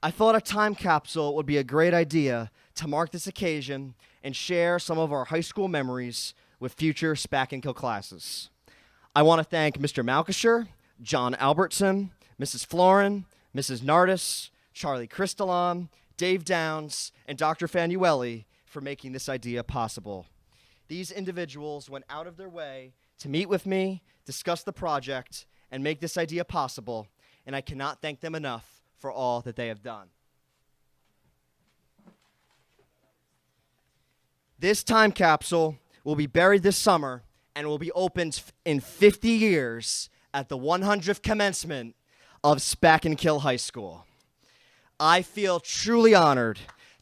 I thought a time capsule would be a great idea to mark this occasion and share some of our high school memories with future Spakenkill classes. I want to thank Mr. Malkisher, John Albertson, Mrs. Florin, Mrs. Nardis, Charlie Cristallon, Dave Downs, and Dr. Fanueli for making this idea possible. These individuals went out of their way to meet with me, discuss the project, and make this idea possible, and I cannot thank them enough for all that they have done. This time capsule will be buried this summer and will be opened in 50 years at the 100th commencement of Spakenkill High School. I feel truly honored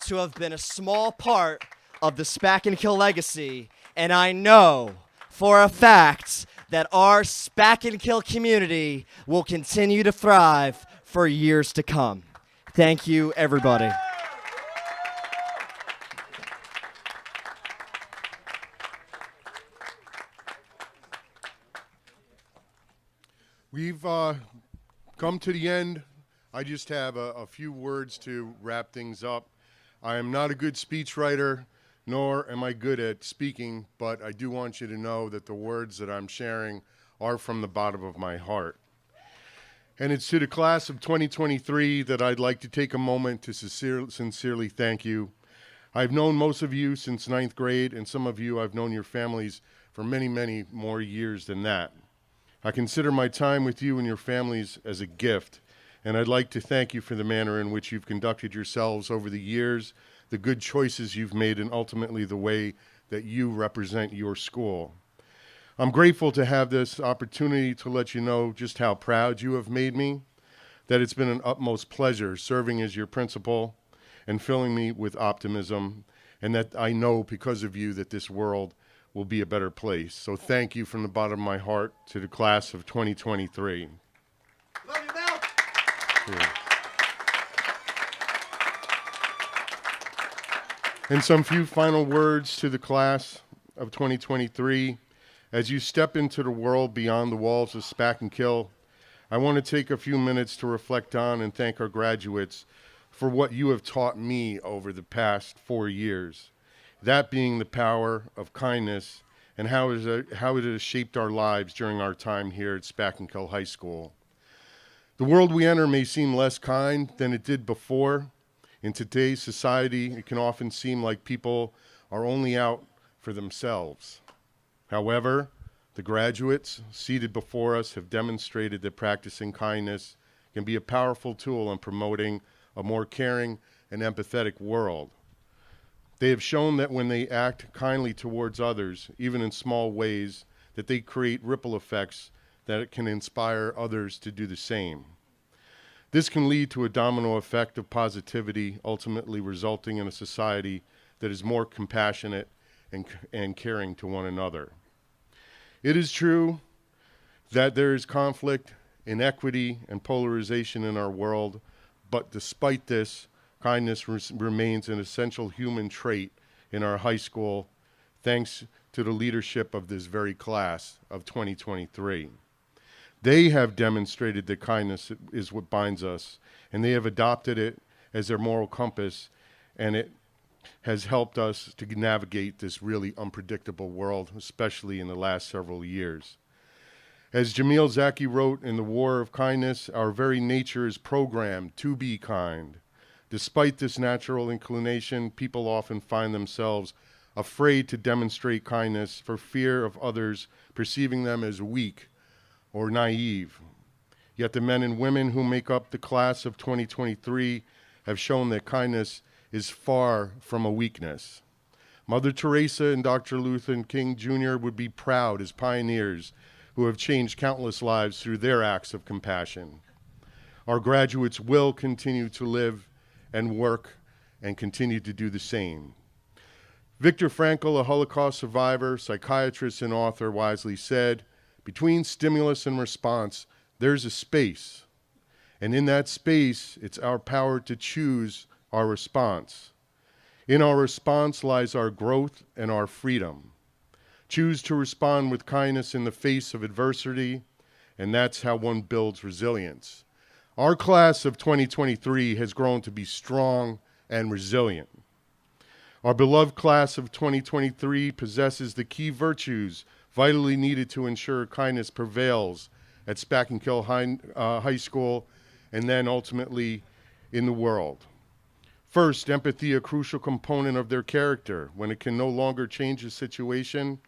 to have been a small part of the Spakenkill legacy, and I know for a fact that our Spakenkill community will continue to thrive for years to come. Thank you, everybody. We've come to the end. I just have a few words to wrap things up. I am not a good speechwriter, nor am I good at speaking, but I do want you to know that the words that I'm sharing are from the bottom of my heart. And it's to the class of 2023 that I'd like to take a moment to sincerely thank you. I've known most of you since 9th grade, and some of you I've known your families for many, many more years than that. I consider my time with you and your families as a gift, And I'd like to thank you for the manner in which you've conducted yourselves over the years, the good choices you've made, and ultimately the way that you represent your school. I'm grateful to have this opportunity to let you know just how proud you have made me, that it's been an utmost pleasure serving as your principal and filling me with optimism, and that I know because of you that this world will be a better place. So thank you from the bottom of my heart to the class of 2023. Love you, Mel. And some few final words to the class of 2023. As you step into the world beyond the walls of Spakenkill, I want to take a few minutes to reflect on and thank our graduates for what you have taught me over the past 4 years. That being the power of kindness and how it has shaped our lives during our time here at Spakenkill High School. The world we enter may seem less kind than it did before. In today's society, it can often seem like people are only out for themselves. However, the graduates seated before us have demonstrated that practicing kindness can be a powerful tool in promoting a more caring and empathetic world. They have shown that when they act kindly towards others, even in small ways, that they create ripple effects that can inspire others to do the same. This can lead to a domino effect of positivity, ultimately resulting in a society that is more compassionate and caring to one another. It is true that there is conflict, inequity, and polarization in our world, but despite this, kindness remains an essential human trait in our high school, thanks to the leadership of this very class of 2023. They have demonstrated that kindness is what binds us, and they have adopted it as their moral compass, and it has helped us to navigate this really unpredictable world, especially in the last several years. As Jamil Zaki wrote in The War of Kindness, our very nature is programmed to be kind. Despite this natural inclination, people often find themselves afraid to demonstrate kindness for fear of others perceiving them as weak or naive. Yet the men and women who make up the class of 2023 have shown that kindness is far from a weakness. Mother Teresa and Dr. Luther King Jr. would be proud as pioneers who have changed countless lives through their acts of compassion. Our graduates will continue to live and work and continue to do the same. Viktor Frankl, a Holocaust survivor, psychiatrist, and author, wisely said, "Between stimulus and response, there's a space. And in that space, it's our power to choose our response. In our response lies our growth and our freedom. Choose to respond with kindness in the face of adversity, and that's how one builds resilience." Our class of 2023 has grown to be strong and resilient. Our beloved class of 2023 possesses the key virtues vitally needed to ensure kindness prevails at Spakenkill High School and then ultimately in the world. First, empathy, a crucial component of their character. When it can no longer change a situation,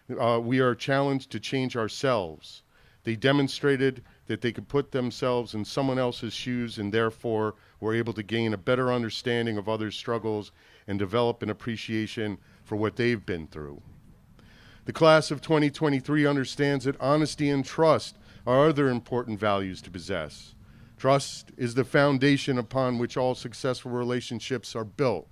we are challenged to change ourselves. They demonstrated that they could put themselves in someone else's shoes and therefore were able to gain a better understanding of others' struggles and develop an appreciation for what they've been through. The class of 2023 understands that honesty and trust are other important values to possess. Trust is the foundation upon which all successful relationships are built.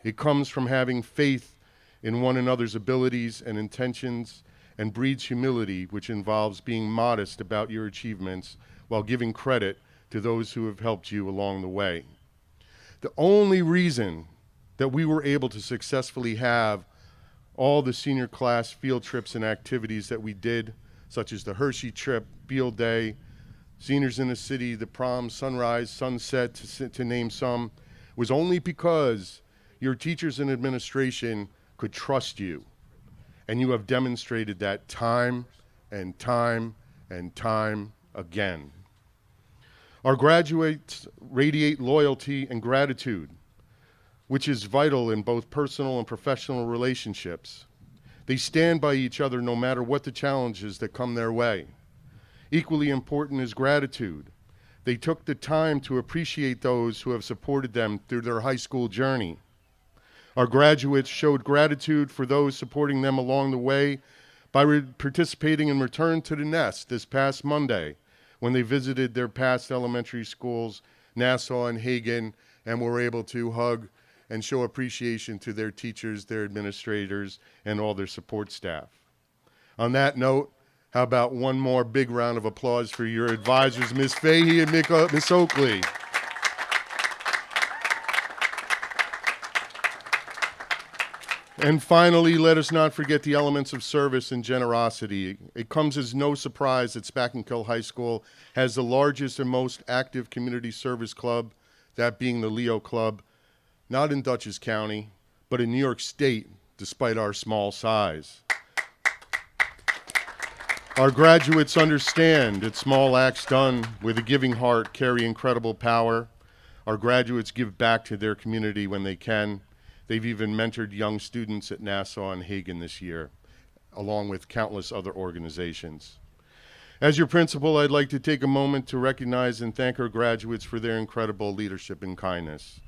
It comes from having faith in one another's abilities and intentions and breeds humility, which involves being modest about your achievements while giving credit to those who have helped you along the way. The only reason that we were able to successfully have all the senior class field trips and activities that we did, such as the Hershey trip, Field Day, Seniors in the City, the prom, sunrise, sunset, to name some, was only because your teachers and administration could trust you. And you have demonstrated that time and time and time again. Our graduates radiate loyalty and gratitude, which is vital in both personal and professional relationships. They stand by each other no matter what the challenges that come their way. Equally important is gratitude. They took the time to appreciate those who have supported them through their high school journey. Our graduates showed gratitude for those supporting them along the way by participating in Return to the Nest this past Monday when they visited their past elementary schools, Nassau and Hagen, and were able to hug and show appreciation to their teachers, their administrators, and all their support staff. On that note, how about one more big round of applause for your advisors, Ms. Fahey and Ms. Oakley. And finally, let us not forget the elements of service and generosity. It comes as no surprise that Spakenkill High School has the largest and most active community service club, that being the Leo Club, not in Dutchess County, but in New York State, despite our small size. Our graduates understand that small acts done with a giving heart carry incredible power. Our graduates give back to their community when they can. They've even mentored young students at Nassau and Hagen this year, along with countless other organizations. As your principal, I'd like to take a moment to recognize and thank our graduates for their incredible leadership and kindness.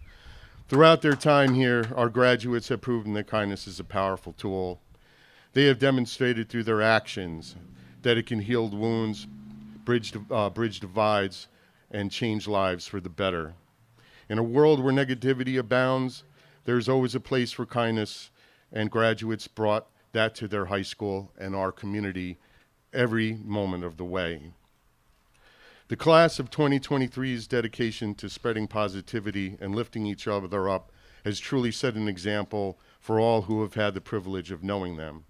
Throughout their time here, our graduates have proven that kindness is a powerful tool. They have demonstrated through their actions that it can heal wounds, bridge divides, and change lives for the better. In a world where negativity abounds, there's always a place for kindness, and graduates brought that to their high school and our community every moment of the way. The class of 2023's dedication to spreading positivity and lifting each other up has truly set an example for all who have had the privilege of knowing them.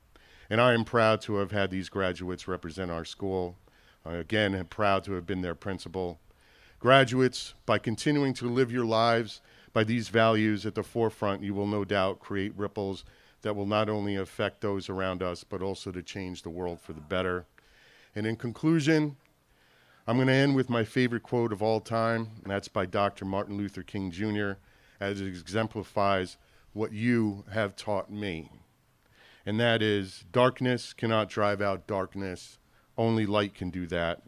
And I am proud to have had these graduates represent our school. Again, I'm proud to have been their principal. Graduates, by continuing to live your lives by these values at the forefront, you will no doubt create ripples that will not only affect those around us, but also to change the world for the better. And in conclusion, I'm going to end with my favorite quote of all time, and that's by Dr. Martin Luther King Jr., as it exemplifies what you have taught me. And that is, darkness cannot drive out darkness, only light can do that.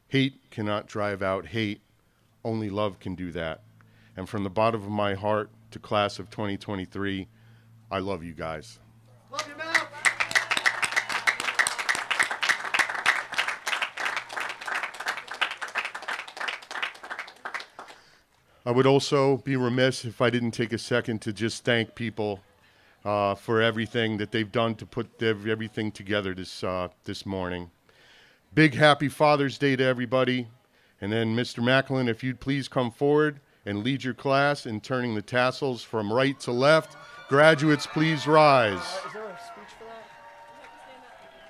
Hate cannot drive out hate, only love can do that. And from the bottom of my heart to class of 2023, I love you guys. Love you, Matt. I would also be remiss if I didn't take a second to just thank people for everything that they've done to put everything together this morning. Big happy Father's Day to everybody. And then Mr. Macklin, if you'd please come forward and lead your class in turning the tassels from right to left. Graduates, please rise. Is there a speech for that?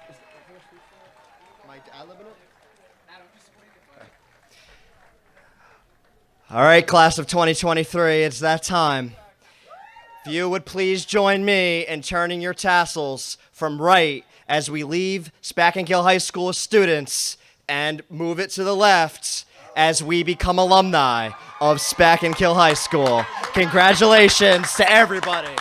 Is there a speech for that? Am I ad-libbing it? All right, class of 2023, it's that time. If you would please join me in turning your tassels from right as we leave Spakenkill High School students and move it to the left as we become alumni of Spakenkill High School. Congratulations to everybody.